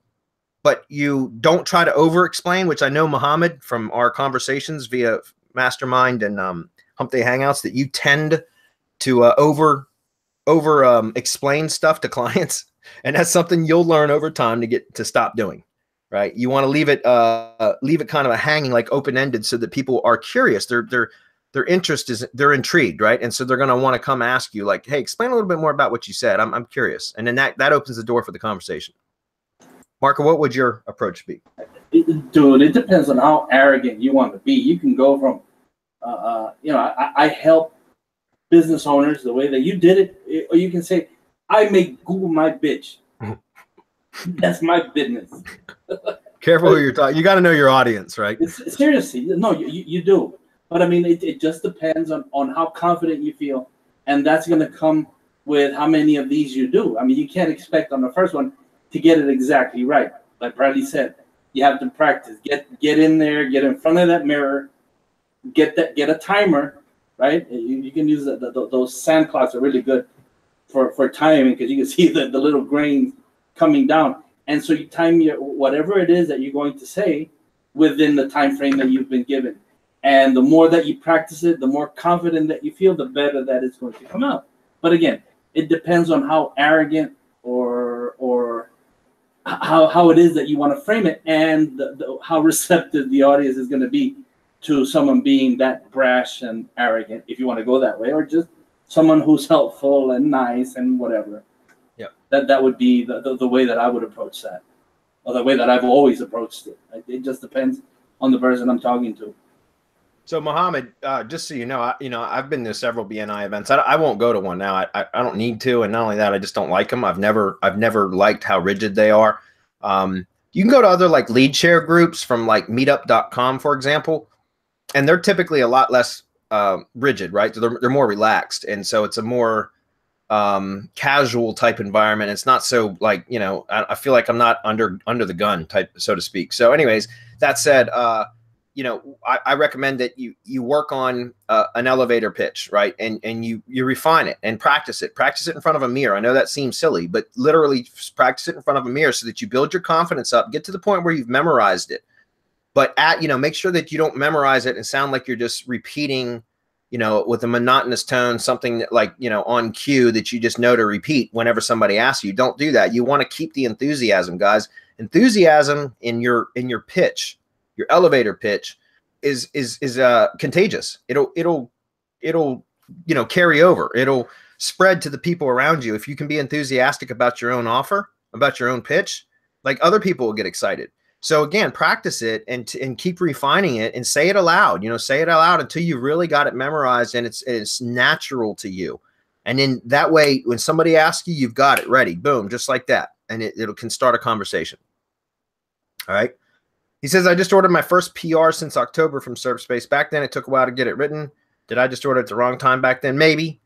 Speaker 2: but you don't try to over explain, which I know, Mohammed, from our conversations via Mastermind and Hump Day Hangouts, that you tend to over explain stuff to clients. And that's something you'll learn over time to stop doing, right? You want to leave it kind of a hanging, like open-ended, so that people are curious. Their interest is, they're intrigued, right? And so they're going to want to come ask you, like, hey, explain a little bit more about what you said. I'm curious. And then that opens the door for the conversation. Marco, what would your approach be?
Speaker 1: Dude, it depends on how arrogant you want to be. You can go from, I help business owners the way that you did it, or you can say, I make Google my bitch. That's my business.
Speaker 2: Careful who you're talking. You got to know your audience, right?
Speaker 1: Seriously, no, you do. But I mean, it just depends on how confident you feel. And that's going to come with how many of these you do. I mean, you can't expect on the first one to get it exactly right. Like Bradley said, you have to practice. Get in there, get in front of that mirror, get a timer, right? You can use those sand clocks are really good for timing, because you can see the little grains coming down. And so you time whatever it is that you're going to say within the time frame that you've been given. And the more that you practice it, the more confident that you feel, the better that it's going to come out. But again, it depends on how arrogant or how it is that you want to frame it, and how receptive the audience is going to be to someone being that brash and arrogant, if you want to go that way, or just someone who's helpful and nice and whatever.
Speaker 2: Yeah,
Speaker 1: that would be the way that I would approach that, or the way that I've always approached it. It just depends on the person I'm talking to.
Speaker 2: So Mohammed, just so you know, I've been to several BNI events. I won't go to one now. I don't need to, and not only that, I just don't like them. I've never liked how rigid they are. You can go to other like lead share groups from like meetup.com, for example, and they're typically a lot less rigid, right? So they're more relaxed, and so it's a more casual type environment. It's not so like, I feel like I'm not under the gun type, so to speak. So anyways, that said, I recommend that you work on an elevator pitch, right? And you refine it and practice it in front of a mirror. I know that seems silly, but literally practice it in front of a mirror so that you build your confidence up, get to the point where you've memorized it. But make sure that you don't memorize it and sound like you're just repeating, with a monotonous tone, something that like, on cue that you just know to repeat whenever somebody asks you. Don't do that. You want to keep the enthusiasm, guys. Enthusiasm in your pitch, your elevator pitch is contagious. It'll carry over. It'll spread to the people around you. If you can be enthusiastic about your own offer, about your own pitch, like other people will get excited. So again, practice it and keep refining it and say it aloud. Say it aloud until you really got it memorized and it's natural to you. And then that way, when somebody asks you, you've got it ready. Boom, just like that. And it can start a conversation. All right. He says, I just ordered my first PR since October from Serpspace. Back then, it took a while to get it written. Did I just order it at the wrong time back then? Maybe.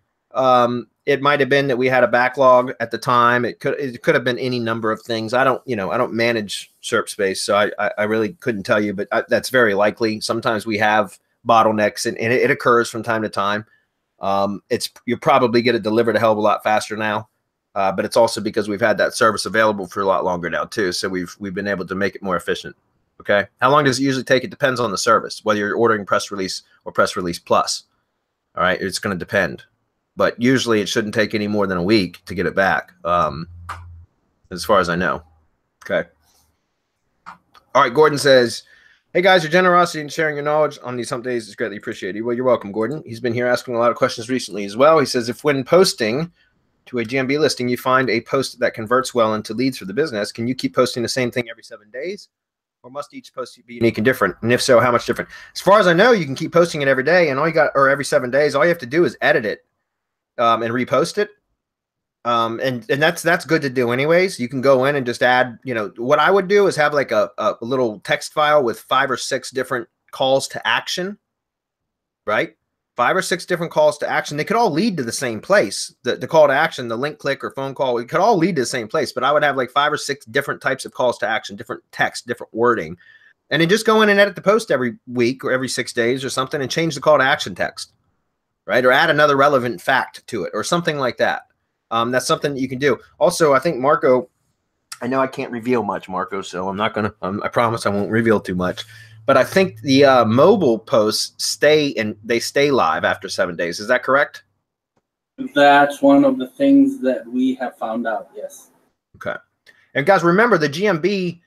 Speaker 2: It might have been that we had a backlog at the time. It could have been any number of things. I don't manage Serpspace, so I really couldn't tell you, but that's very likely. Sometimes we have bottlenecks, and it occurs from time to time. You're probably going to deliver it a hell of a lot faster now, but it's also because we've had that service available for a lot longer now too. So we've been able to make it more efficient. Okay. How long does it usually take? It depends on the service, whether you're ordering press release or press release plus. All right. It's going to depend, but usually it shouldn't take any more than a week to get it back. As far as I know. Okay. All right. Gordon says, hey guys, your generosity and sharing your knowledge on these Hump Days is greatly appreciated. Well, you're welcome, Gordon. He's been here asking a lot of questions recently as well. He says, if when posting to a GMB listing, you find a post that converts well into leads for the business, can you keep posting the same thing every 7 days? Or must each post be unique and different? And if so, how much different? As far as I know, you can keep posting it every day, and or every 7 days. All you have to do is edit it and repost it. And that's good to do anyways. You can go in and just add, what I would do is have like a little text file with 5 or 6 different calls to action, right? 5 or 6 different calls to action. They could all lead to the same place. The call to action, the link click or phone call, it could all lead to the same place, but I would have like 5 or 6 different types of calls to action, different text, different wording. And then just go in and edit the post every week or every 6 days or something and change the call to action text. right? Or add another relevant fact to it or something like that. That's something that you can do. Also, I think Marco, I know I can't reveal much, Marco, so I'm not going to, I promise I won't reveal too much. But I think the mobile posts they stay live after 7 days. Is that correct?
Speaker 1: That's one of the things that we have found out, yes.
Speaker 2: Okay. And guys, remember the GMB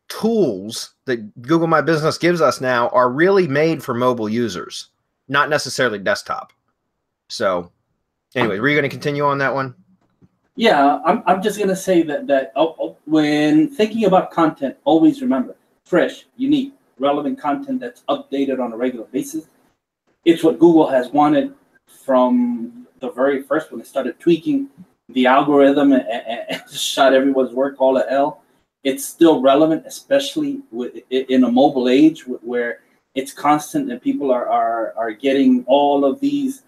Speaker 2: tools that Google My Business gives us now are really made for mobile users, not necessarily desktop. So anyway, were you going to continue on that one?
Speaker 1: Yeah, I'm just going to say that when thinking about content, always remember fresh, unique, relevant content that's updated on a regular basis. It's what Google has wanted from the very first when they started tweaking the algorithm and shot everyone's work all to hell. It's still relevant, especially in a mobile age where it's constant and people are getting all of these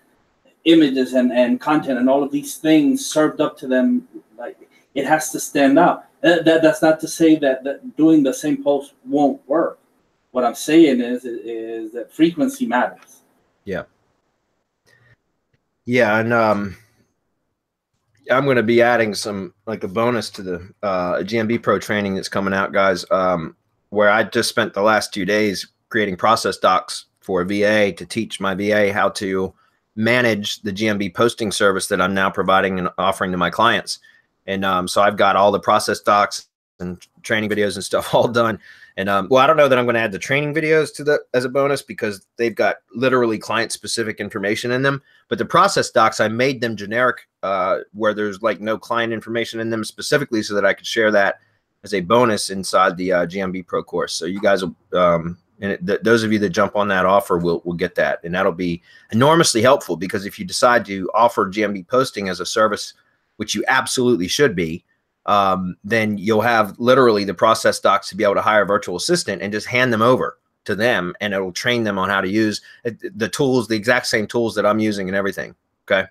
Speaker 1: images and content and all of these things served up to them. Like, it has to stand out. That's not to say that doing the same post won't work. What I'm saying is that frequency matters.
Speaker 2: Yeah. Yeah, and I'm going to be adding some, like, a bonus to the GMB Pro training that's coming out, guys, where I just spent the last 2 days creating process docs for a VA to teach my VA how to manage the GMB posting service that I'm now providing and offering to my clients. And so I've got all the process docs and training videos and stuff all done. And well, I don't know that I'm going to add the training videos to as a bonus because they've got literally client specific information in them. But the process docs, I made them generic where there's like no client information in them specifically so that I could share that as a bonus inside the GMB Pro course. So you guys will, those of you that jump on that offer will get that. And that'll be enormously helpful because if you decide to offer GMB posting as a service, which you absolutely should be, then you'll have literally the process docs to be able to hire a virtual assistant and just hand them over to them, and it'll train them on how to use the tools, the exact same tools that I'm using and everything. Okay.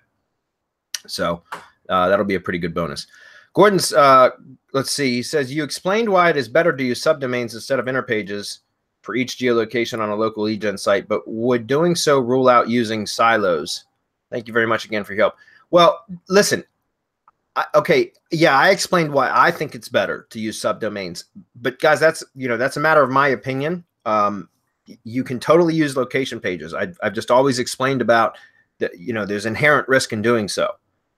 Speaker 2: So that'll be a pretty good bonus. Gordon's, let's see, he says, you explained why it is better to use subdomains instead of inner pages for each geolocation on a local lead gen site, but would doing so rule out using silos? Thank you very much again for your help. Well, listen, okay, yeah, I explained why I think it's better to use subdomains, but guys, that's a matter of my opinion. You can totally use location pages. I've just always explained about that. There's inherent risk in doing so,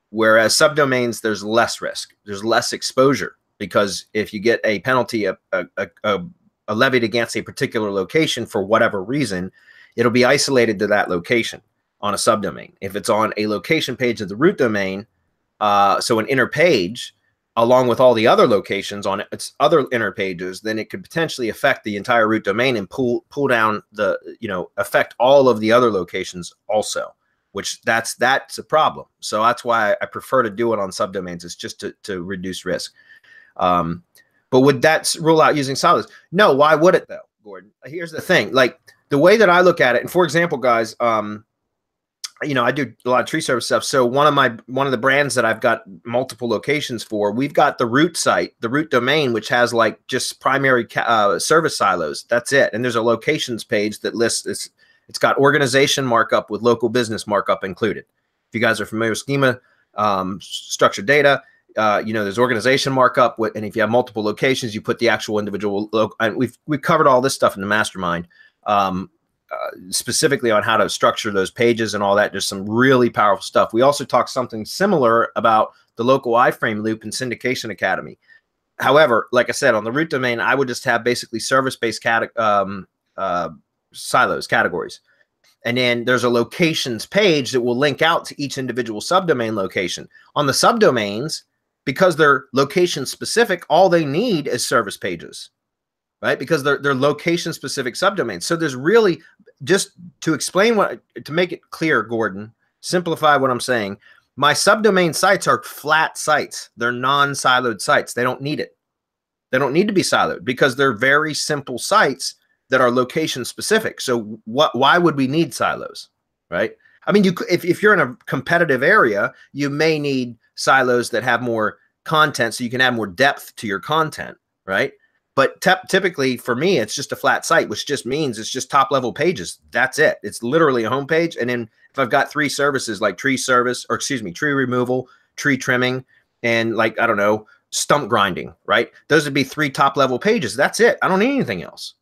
Speaker 2: whereas subdomains, there's less risk, there's less exposure, because if you get a penalty levied against a particular location for whatever reason, it'll be isolated to that location on a subdomain. If it's on a location page of the root domain, so an inner page, along with all the other locations on its other inner pages, then it could potentially affect the entire root domain and pull down the, affect all of the other locations also, which that's a problem. So that's why I prefer to do it on subdomains. It's just to reduce risk. But would that rule out using silos? No, why would it though, Gordon? Here's the thing, like the way that I look at it, and for example, guys, I do a lot of tree service stuff. So one of the brands that I've got multiple locations for, we've got the root site, the root domain, which has like just primary service silos. That's it. And there's a locations page that lists this. It's got organization markup with local business markup included. If you guys are familiar with schema, structured data, there's organization markup, and if you have multiple locations, you put the actual individual and we've covered all this stuff in the mastermind. Specifically on how to structure those pages and all that. There's some really powerful stuff. We also talked something similar about the local iframe loop in Syndication Academy. However, like I said, on the root domain, I would just have basically service-based silos, categories. And then there's a locations page that will link out to each individual subdomain location. On the subdomains, because they're location specific, all they need is service pages, right? Because they're location specific subdomains. So there's really, just to explain to make it clear, Gordon, simplify what I'm saying. My subdomain sites are flat sites. They're non-siloed sites. They don't need it. They don't need to be siloed because they're very simple sites that are location specific. So why would we need silos, right? I mean, if you're in a competitive area, you may need silos that have more content so you can add more depth to your content, right? But typically for me, it's just a flat site, which just means it's just top level pages. That's it. It's literally a home page. And then if I've got 3 services like tree service, or excuse me, tree removal, tree trimming, and like, I don't know, stump grinding, right? Those would be 3 top level pages. That's it. I don't need anything else,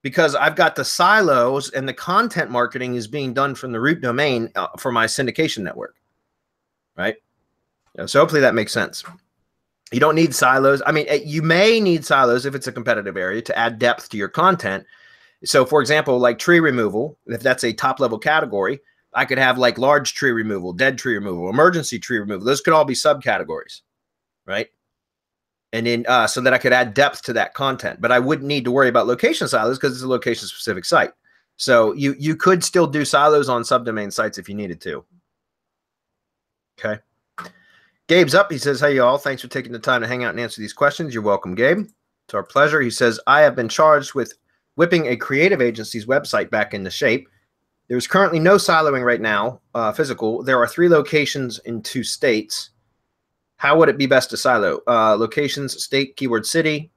Speaker 2: because I've got the silos and the content marketing is being done from the root domain for my syndication network, right? So hopefully that makes sense. You don't need silos. I mean, you may need silos if it's a competitive area to add depth to your content. So for example, like tree removal, if that's a top level category, I could have like large tree removal, dead tree removal, emergency tree removal. Those could all be subcategories, right? And then so that I could add depth to that content, but I wouldn't need to worry about location silos because it's a location specific site. So you could still do silos on subdomain sites if you needed to. Okay. Gabe's up. He says, hey, y'all. Thanks for taking the time to hang out and answer these questions. You're welcome, Gabe. It's our pleasure. He says, I have been charged with whipping a creative agency's website back into shape. There's currently no siloing right now, physical. There are 3 locations in 2 states. How would it be best to silo? Locations, state, keyword, city.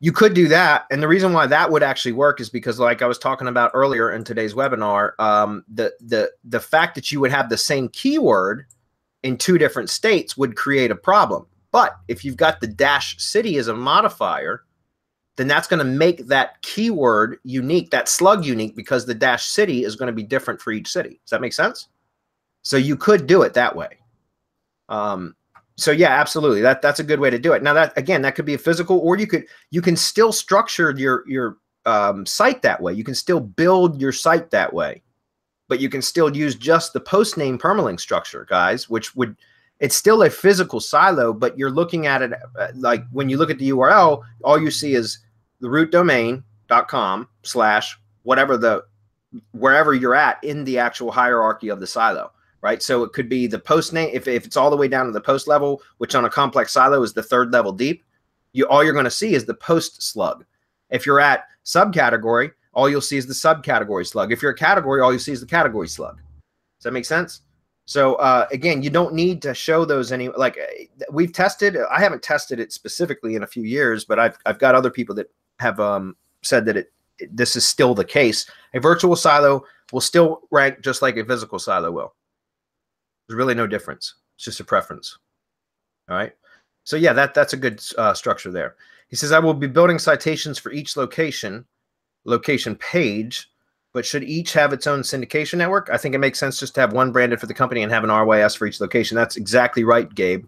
Speaker 2: You could do that. And the reason why that would actually work is because, like I was talking about earlier in today's webinar, the fact that you would have the same keyword in 2 different states would create a problem. But if you've got the dash city as a modifier, then that's going to make that keyword unique, that slug unique, because the dash city is going to be different for each city. Does that make sense? So you could do it that way. So yeah, absolutely. That's a good way to do it. Now that, again, that could be a physical, or you can still structure your site that way. You can still build your site that way. But you can still use just the post name permalink structure, guys, which would, it's still a physical silo, but you're looking at it like when you look at the URL, all you see is the root domain.com / wherever you're at in the actual hierarchy of the silo, right? So it could be the post name, if it's all the way down to the post level, which on a complex silo is the 3rd level deep, all you're going to see is the post slug. If you're at subcategory, all you'll see is the subcategory slug. If you're a category, all you see is the category slug. Does that make sense? So again, you don't need to show those any, like we've tested. I haven't tested it specifically in a few years, but I've got other people that have said that this is still the case. A virtual silo will still rank just like a physical silo will. There's really no difference. It's just a preference. All right. So yeah, that's a good structure there. He says, I will be building citations for each location page, but should each have its own syndication network? I think it makes sense just to have one branded for the company and have an RYS for each location. That's exactly right, Gabe.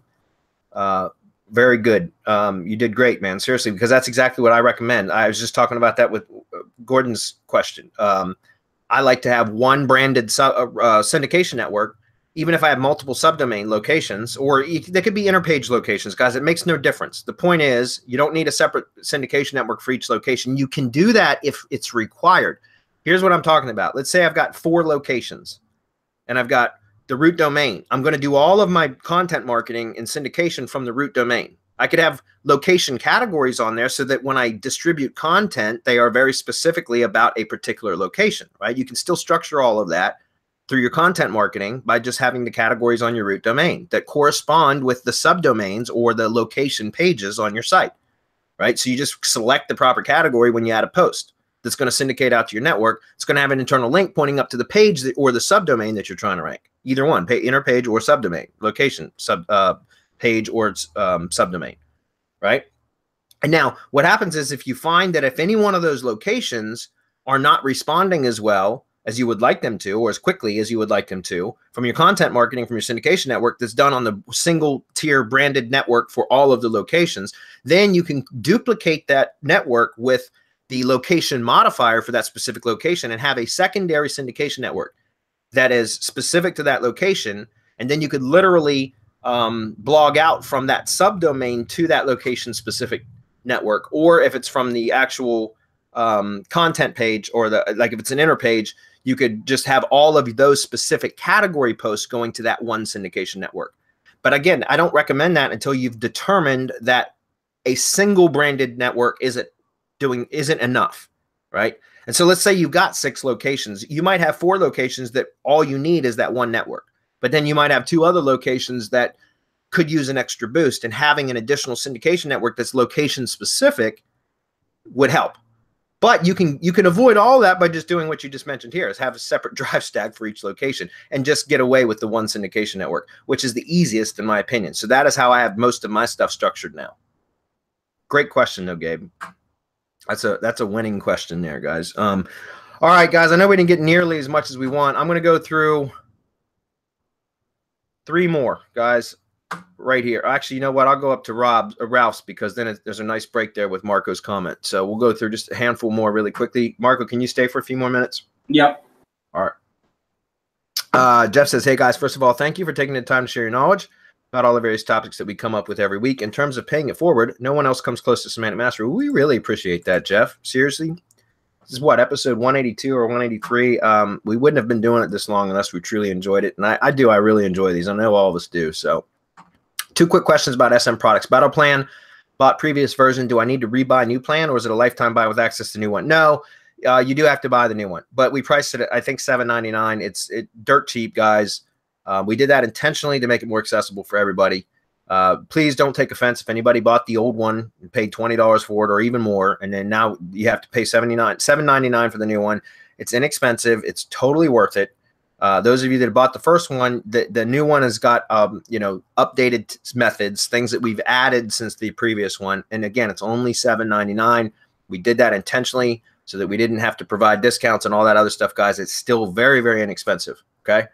Speaker 2: Very good. You did great, man. Seriously, because that's exactly what I recommend. I was just talking about that with Gordon's question. I like to have one branded syndication network, even if I have multiple subdomain locations, or they could be interpage locations, guys. It makes no difference. The point is, you don't need a separate syndication network for each location. You can do that if it's required. Here's what I'm talking about. Let's say I've got 4 locations, and I've got the root domain. I'm going to do all of my content marketing and syndication from the root domain. I could have location categories on there so that when I distribute content, they are very specifically about a particular location, right? You can still structure all of that through your content marketing by just having the categories on your root domain that correspond with the subdomains or the location pages on your site, right? So you just select the proper category when you add a post that's going to syndicate out to your network. It's going to have an internal link pointing up to the page or the subdomain that you're trying to rank. Either one, inner page or subdomain, location, page or subdomain, right? And now what happens is if you find that if any one of those locations are not responding as well as you would like them to, or as quickly as you would like them to, from your content marketing, from your syndication network that's done on the single tier branded network for all of the locations, then you can duplicate that network with the location modifier for that specific location and have a secondary syndication network that is specific to that location. And then you could literally blog out from that subdomain to that location specific network. Or if it's from the actual content page, or like if it's an inner page, you could just have all of those specific category posts going to that one syndication network. But again, I don't recommend that until you've determined that a single branded network isn't enough, right? And so let's say you've got 6 locations. You might have 4 locations that all you need is that one network. But then you might have 2 other locations that could use an extra boost, and having an additional syndication network that's location specific would help. But you can avoid all that by just doing what you just mentioned here, is have a separate drive stack for each location and just get away with the one syndication network, which is the easiest in my opinion. So that is how I have most of my stuff structured now. Great question though, Gabe. That's a winning question there, guys. All right, guys, I know we didn't get nearly as much as we want. I'm going to go through 3 more, guys, right here. Actually, you know what? I'll go up to Ralph's, because then there's a nice break there with Marco's comment. So we'll go through just a handful more really quickly. Marco, can you stay for a few more minutes?
Speaker 1: Yep.
Speaker 2: All right. Jeff says, hey, guys, first of all, thank you for taking the time to share your knowledge about all the various topics that we come up with every week. In terms of paying it forward, no one else comes close to Semantic Mastery. We really appreciate that, Jeff. Seriously. This is what, episode 182 or 183. We wouldn't have been doing it this long unless we truly enjoyed it. And I really enjoy these. I know all of us do. So 2 quick questions about SM products. Battle plan, bought previous version. Do I need to rebuy a new plan, or is it a lifetime buy with access to new one? No, you do have to buy the new one. But we priced it at, I think, $7.99. It's dirt cheap, guys. We did that intentionally to make it more accessible for everybody. Please don't take offense if anybody bought the old one and paid $20 for it or even more, and then now you have to pay $7.99 for the new one. It's inexpensive. It's totally worth it. Those of you that bought the first one, the new one has got updated methods, things that we've added since the previous one. And again, it's only $7.99. We did that intentionally so that we didn't have to provide discounts and all that other stuff, guys. It's still very, very inexpensive. Okay.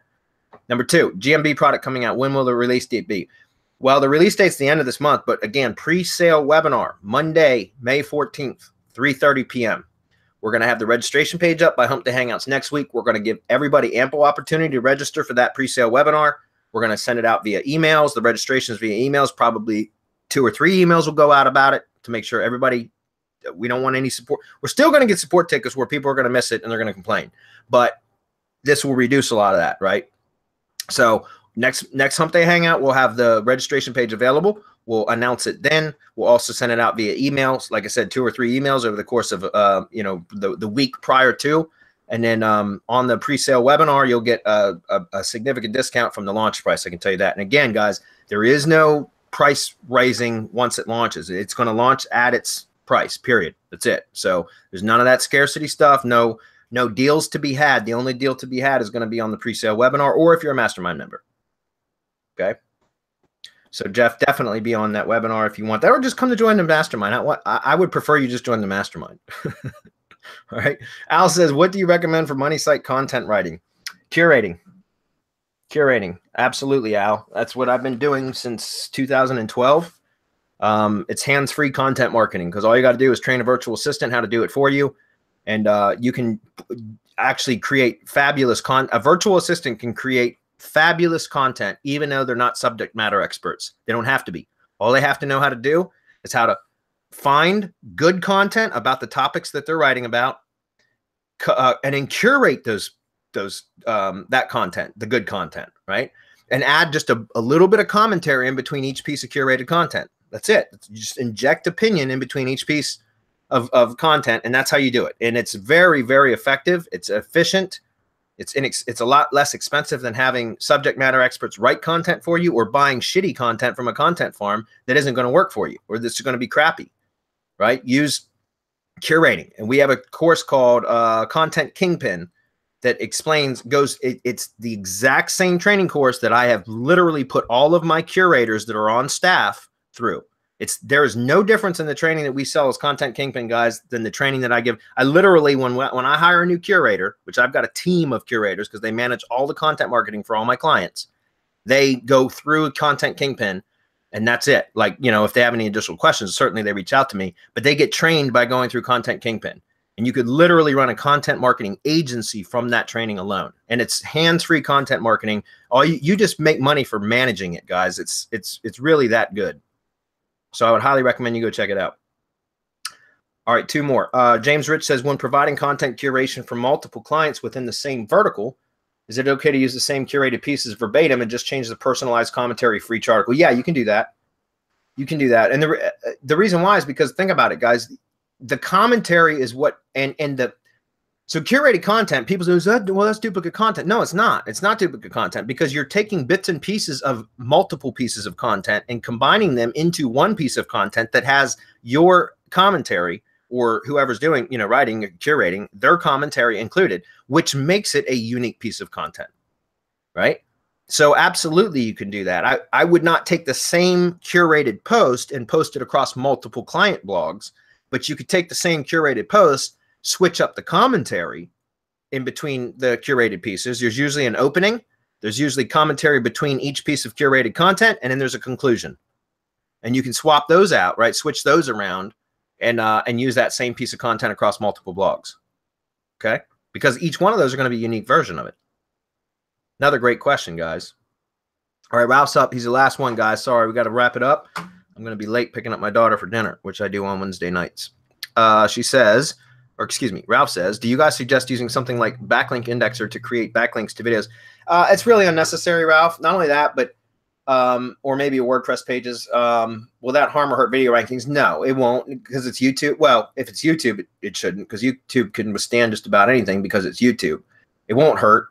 Speaker 2: Number 2, GMB product coming out. When will the release date be? Well, the release date's the end of this month, but again, pre-sale webinar, Monday, May 14th, 3:30 p.m. We're going to have the registration page up by Hump to Hangouts next week. We're going to give everybody ample opportunity to register for that pre-sale webinar. We're going to send it out via emails. The registrations via emails, probably 2 or 3 emails will go out about it to make sure everybody, we don't want any support. We're still going to get support tickets where people are going to miss it and they're going to complain. But this will reduce a lot of that, right? So next Hump Day Hangout, we'll have the registration page available. We'll announce it then. We'll also send it out via emails. Like I said, 2 or 3 emails over the course of the week prior to. And then on the pre-sale webinar, you'll get a significant discount from the launch price. I can tell you that. And again, guys, there is no price raising once it launches. It's going to launch at its price, period. That's it. So there's none of that scarcity stuff. No deals to be had. The only deal to be had is going to be on the pre-sale webinar, or if you're a mastermind member. Okay. So Jeff, definitely be on that webinar if you want that, or just come to join the mastermind. I would prefer you just join the mastermind. All right. Al says, what do you recommend for money site content writing? Curating. Absolutely, Al. That's what I've been doing since 2012. It's hands-free content marketing, because all you got to do is train a virtual assistant how to do it for you. And you can actually create fabulous content. A virtual assistant can create fabulous content, even though they're not subject matter experts. They don't have to be. All they have to know how to do is how to find good content about the topics that they're writing about, and then curate that content, the good content, right? And add just a little bit of commentary in between each piece of curated content. That's it. You just inject opinion in between each piece of content, and that's how you do it. And it's very, very effective. It's efficient. It's a lot less expensive than having subject matter experts write content for you, or buying shitty content from a content farm that isn't going to work for you, or that's going to be crappy, right? Use curating. And we have a course called Content Kingpin that explains, it's the exact same training course that I have literally put all of my curators that are on staff through. There is no difference in the training that we sell as Content Kingpin, guys, than the training that I give. I literally, when I hire a new curator, which I've got a team of curators because they manage all the content marketing for all my clients, they go through Content Kingpin, and that's it. Like, if they have any additional questions, certainly they reach out to me, but they get trained by going through Content Kingpin. And you could literally run a content marketing agency from that training alone. And it's hands-free content marketing. You just make money for managing it, guys. It's really that good. So I would highly recommend you go check it out. All right, 2 more. James Rich says, when providing content curation for multiple clients within the same vertical, is it okay to use the same curated pieces verbatim and just change the personalized commentary for each article? Yeah, you can do that. You can do that. And the reason why is because, think about it, guys. The commentary is what, and So curated content, people say, well, that's duplicate content. No, it's not. It's not duplicate content because you're taking bits and pieces of multiple pieces of content and combining them into one piece of content that has your commentary or whoever's doing, writing, curating, their commentary included, which makes it a unique piece of content, right? So absolutely you can do that. I would not take the same curated post and post it across multiple client blogs, but you could take the same curated post, switch up the commentary in between the curated pieces. There's usually an opening. There's usually commentary between each piece of curated content, and then there's a conclusion. And you can swap those out, right? Switch those around and use that same piece of content across multiple blogs, okay? Because each one of those are going to be a unique version of it. Another great question, guys. All right, Ralph's up. He's the last one, guys. Sorry, we got to wrap it up. I'm going to be late picking up my daughter for dinner, which I do on Wednesday nights. She says, or excuse me, Ralph says, do you guys suggest using something like Backlink Indexer to create backlinks to videos? It's really unnecessary, Ralph. Not only that, but or maybe WordPress pages. Will that harm or hurt video rankings? No, it won't, because it's YouTube. Well, if it's YouTube, it shouldn't, because YouTube can withstand just about anything because it's YouTube. It won't hurt.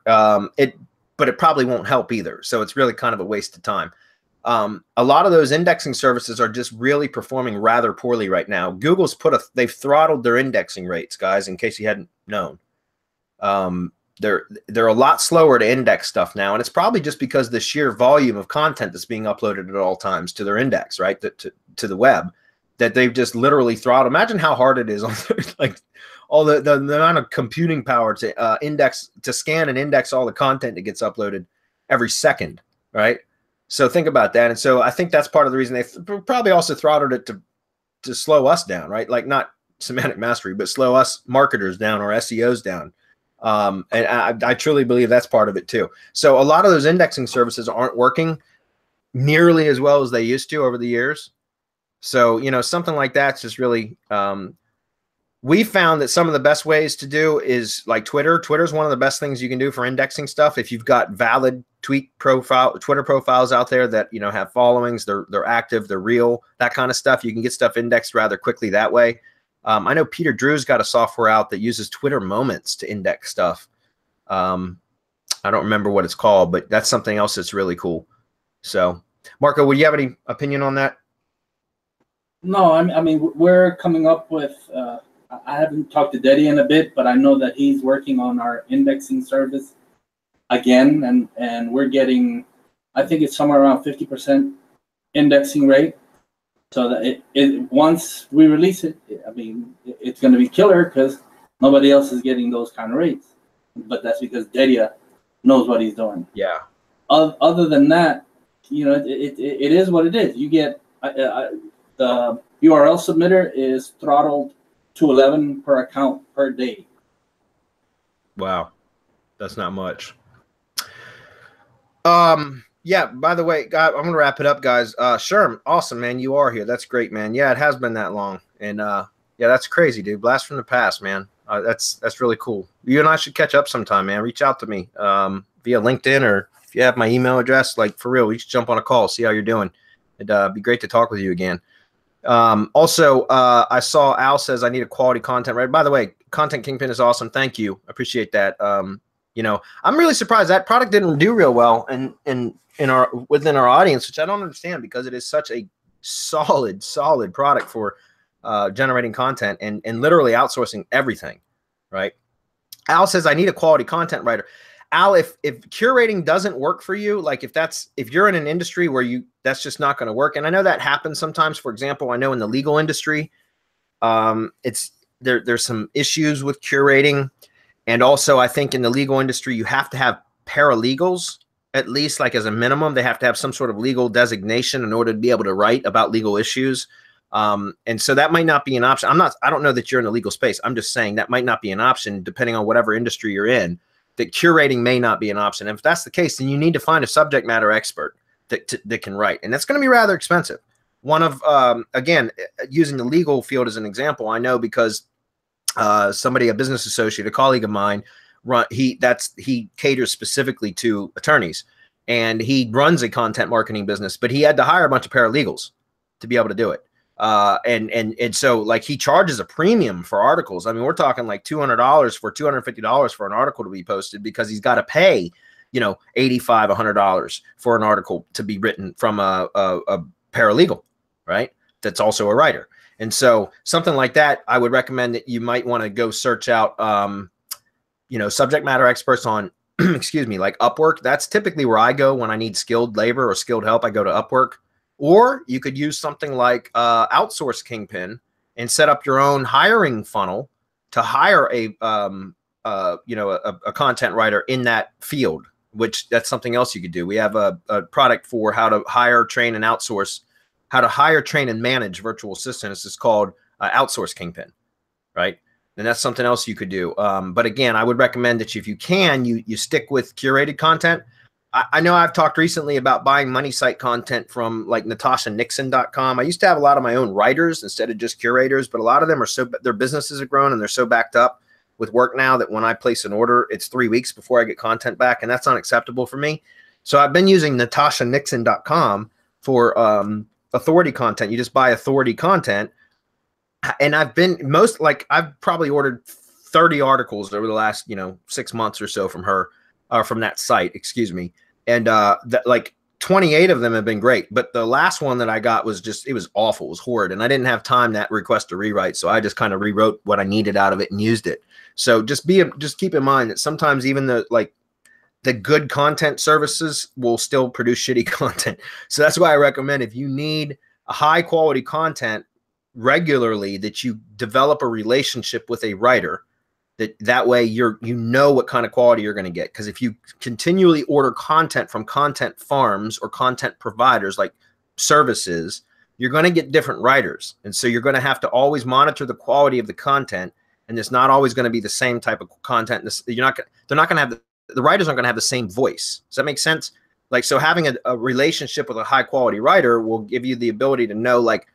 Speaker 2: But it probably won't help either. So it's really kind of a waste of time. A lot of those indexing services are just really performing rather poorly right now. Google's they've throttled their indexing rates, guys, in case you hadn't known. They're a lot slower to index stuff now, and it's probably just because the sheer volume of content that's being uploaded at all times to their index, right, to the web, that they've just literally throttled. Imagine how hard it is on like all the amount of computing power to scan and index all the content that gets uploaded every second, right? So think about that. And so I think that's part of the reason they probably also throttled it to slow us down, right? Like not semantic mastery, but slow us marketers down or SEOs down. And I truly believe that's part of it too. So a lot of those indexing services aren't working nearly as well as they used to over the years. So, something like that's just really, we found that some of the best ways to do is like Twitter. Twitter is one of the best things you can do for indexing stuff. If you've got valid Twitter profiles out there that, have followings, they're active, they're real, that kind of stuff, you can get stuff indexed rather quickly that way. I know Peter Drew's got a software out that uses Twitter moments to index stuff. I don't remember what it's called, but that's something else that's really cool. So, Marco, would you have any opinion on that?
Speaker 1: No, I mean, we're coming up with, I haven't talked to Deddy in a bit, but I know that he's working on our indexing service again, and we're getting, I think it's somewhere around 50% indexing rate. So that once we release it, I mean, it's going to be killer because nobody else is getting those kind of rates. But that's because Deddy knows what he's doing.
Speaker 2: Yeah.
Speaker 1: Other than that, it is what it is. You get the URL submitter is throttled to 11 per account per day.
Speaker 2: Wow, that's not much. Yeah, by the way, I'm gonna wrap it up, guys. Sherm, awesome, man. You are here. That's great, man. Yeah, it has been that long. And yeah, that's crazy, dude. Blast from the past, man. That's really cool. You and I should catch up sometime, man. Reach out to me via LinkedIn, or if you have my email address, like for real, we should jump on a call, see how you're doing. It'd be great to talk with you again. Also, I saw Al says I need a quality content, right? By the way, Content Kingpin is awesome. Thank you. Appreciate that. I'm really surprised that product didn't do real well within our audience, which I don't understand because it is such a solid product for generating content and literally outsourcing everything, right? Al says I need a quality content writer. Al, if curating doesn't work for you, like if you're in an industry where that's just not going to work, and I know that happens sometimes. For example, I know in the legal industry, there's some issues with curating, and also I think in the legal industry you have to have paralegals, at least like as a minimum. They have to have some sort of legal designation in order to be able to write about legal issues. And so that might not be an option. I don't know that you're in the legal space. I'm just saying that might not be an option depending on whatever industry you're in. That curating may not be an option. And if that's the case, then you need to find a subject matter expert that can write. And that's going to be rather expensive. One of, again, using the legal field as an example, I know because a business associate, a colleague of mine, he caters specifically to attorneys. And he runs a content marketing business, but he had to hire a bunch of paralegals to be able to do it. And so like he charges a premium for articles. I mean, we're talking like $200 for $250 for an article to be posted, because he's got to pay, you know, $85, $100 for an article to be written from a paralegal, right? That's also a writer. And so something like that, I would recommend that you might want to go search out, you know, subject matter experts on, excuse me, like Upwork. That's typically where I go when I need skilled labor or skilled help. I go to Upwork. Or you could use something like Outsource Kingpin and set up your own hiring funnel to hire a, you know, a content writer in that field, which that's something else you could do. We have a product for how to hire, train, and outsource, how to hire, train, and manage virtual assistants. It's called Outsource Kingpin, right? And that's something else you could do. But again, I would recommend that if you can, you stick with curated content. I know I've talked recently about buying money site content from like NatashaNixon.com. I used to have a lot of my own writers instead of just curators, but a lot of them are their businesses have grown and they're so backed up with work now that when I place an order, it's 3 weeks before I get content back, and that's unacceptable for me. So I've been using NatashaNixon.com for authority content. You just buy authority content. And I've probably ordered 30 articles over the last, you know, 6 months or so from her, from that site, excuse me. And like 28 of them have been great. But the last one that I got was just, it was awful. It was horrid. And I didn't have time that request to rewrite. So I just kind of rewrote what I needed out of it and used it. So just keep in mind that sometimes even the good content services will still produce shitty content. So that's why I recommend, if you need a high quality content regularly, that you develop a relationship with a writer, that way you know what kind of quality you're going to get. Because if you continually order content from content farms or content providers like services, you're going to get different writers. And so you're going to have to always monitor the quality of the content. And it's not always going to be the same type of content. They're not going to have the writers aren't going to have the same voice. Does that make sense? Like, so having a relationship with a high quality writer will give you the ability to know like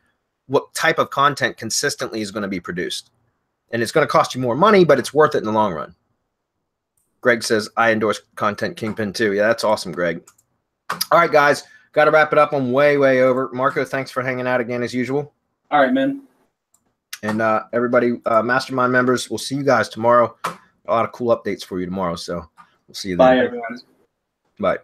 Speaker 2: what type of content consistently is going to be produced. And it's going to cost you more money, but it's worth it in the long run. Greg says, I endorse Content Kingpin too. Yeah, that's awesome, Greg. All right, guys, got to wrap it up. I'm way over. Marco, thanks for hanging out again as usual.
Speaker 1: All right, man.
Speaker 2: And everybody, Mastermind members, we'll see you guys tomorrow. A lot of cool updates for you tomorrow. So we'll see you then.
Speaker 1: Bye, everyone.
Speaker 2: Bye.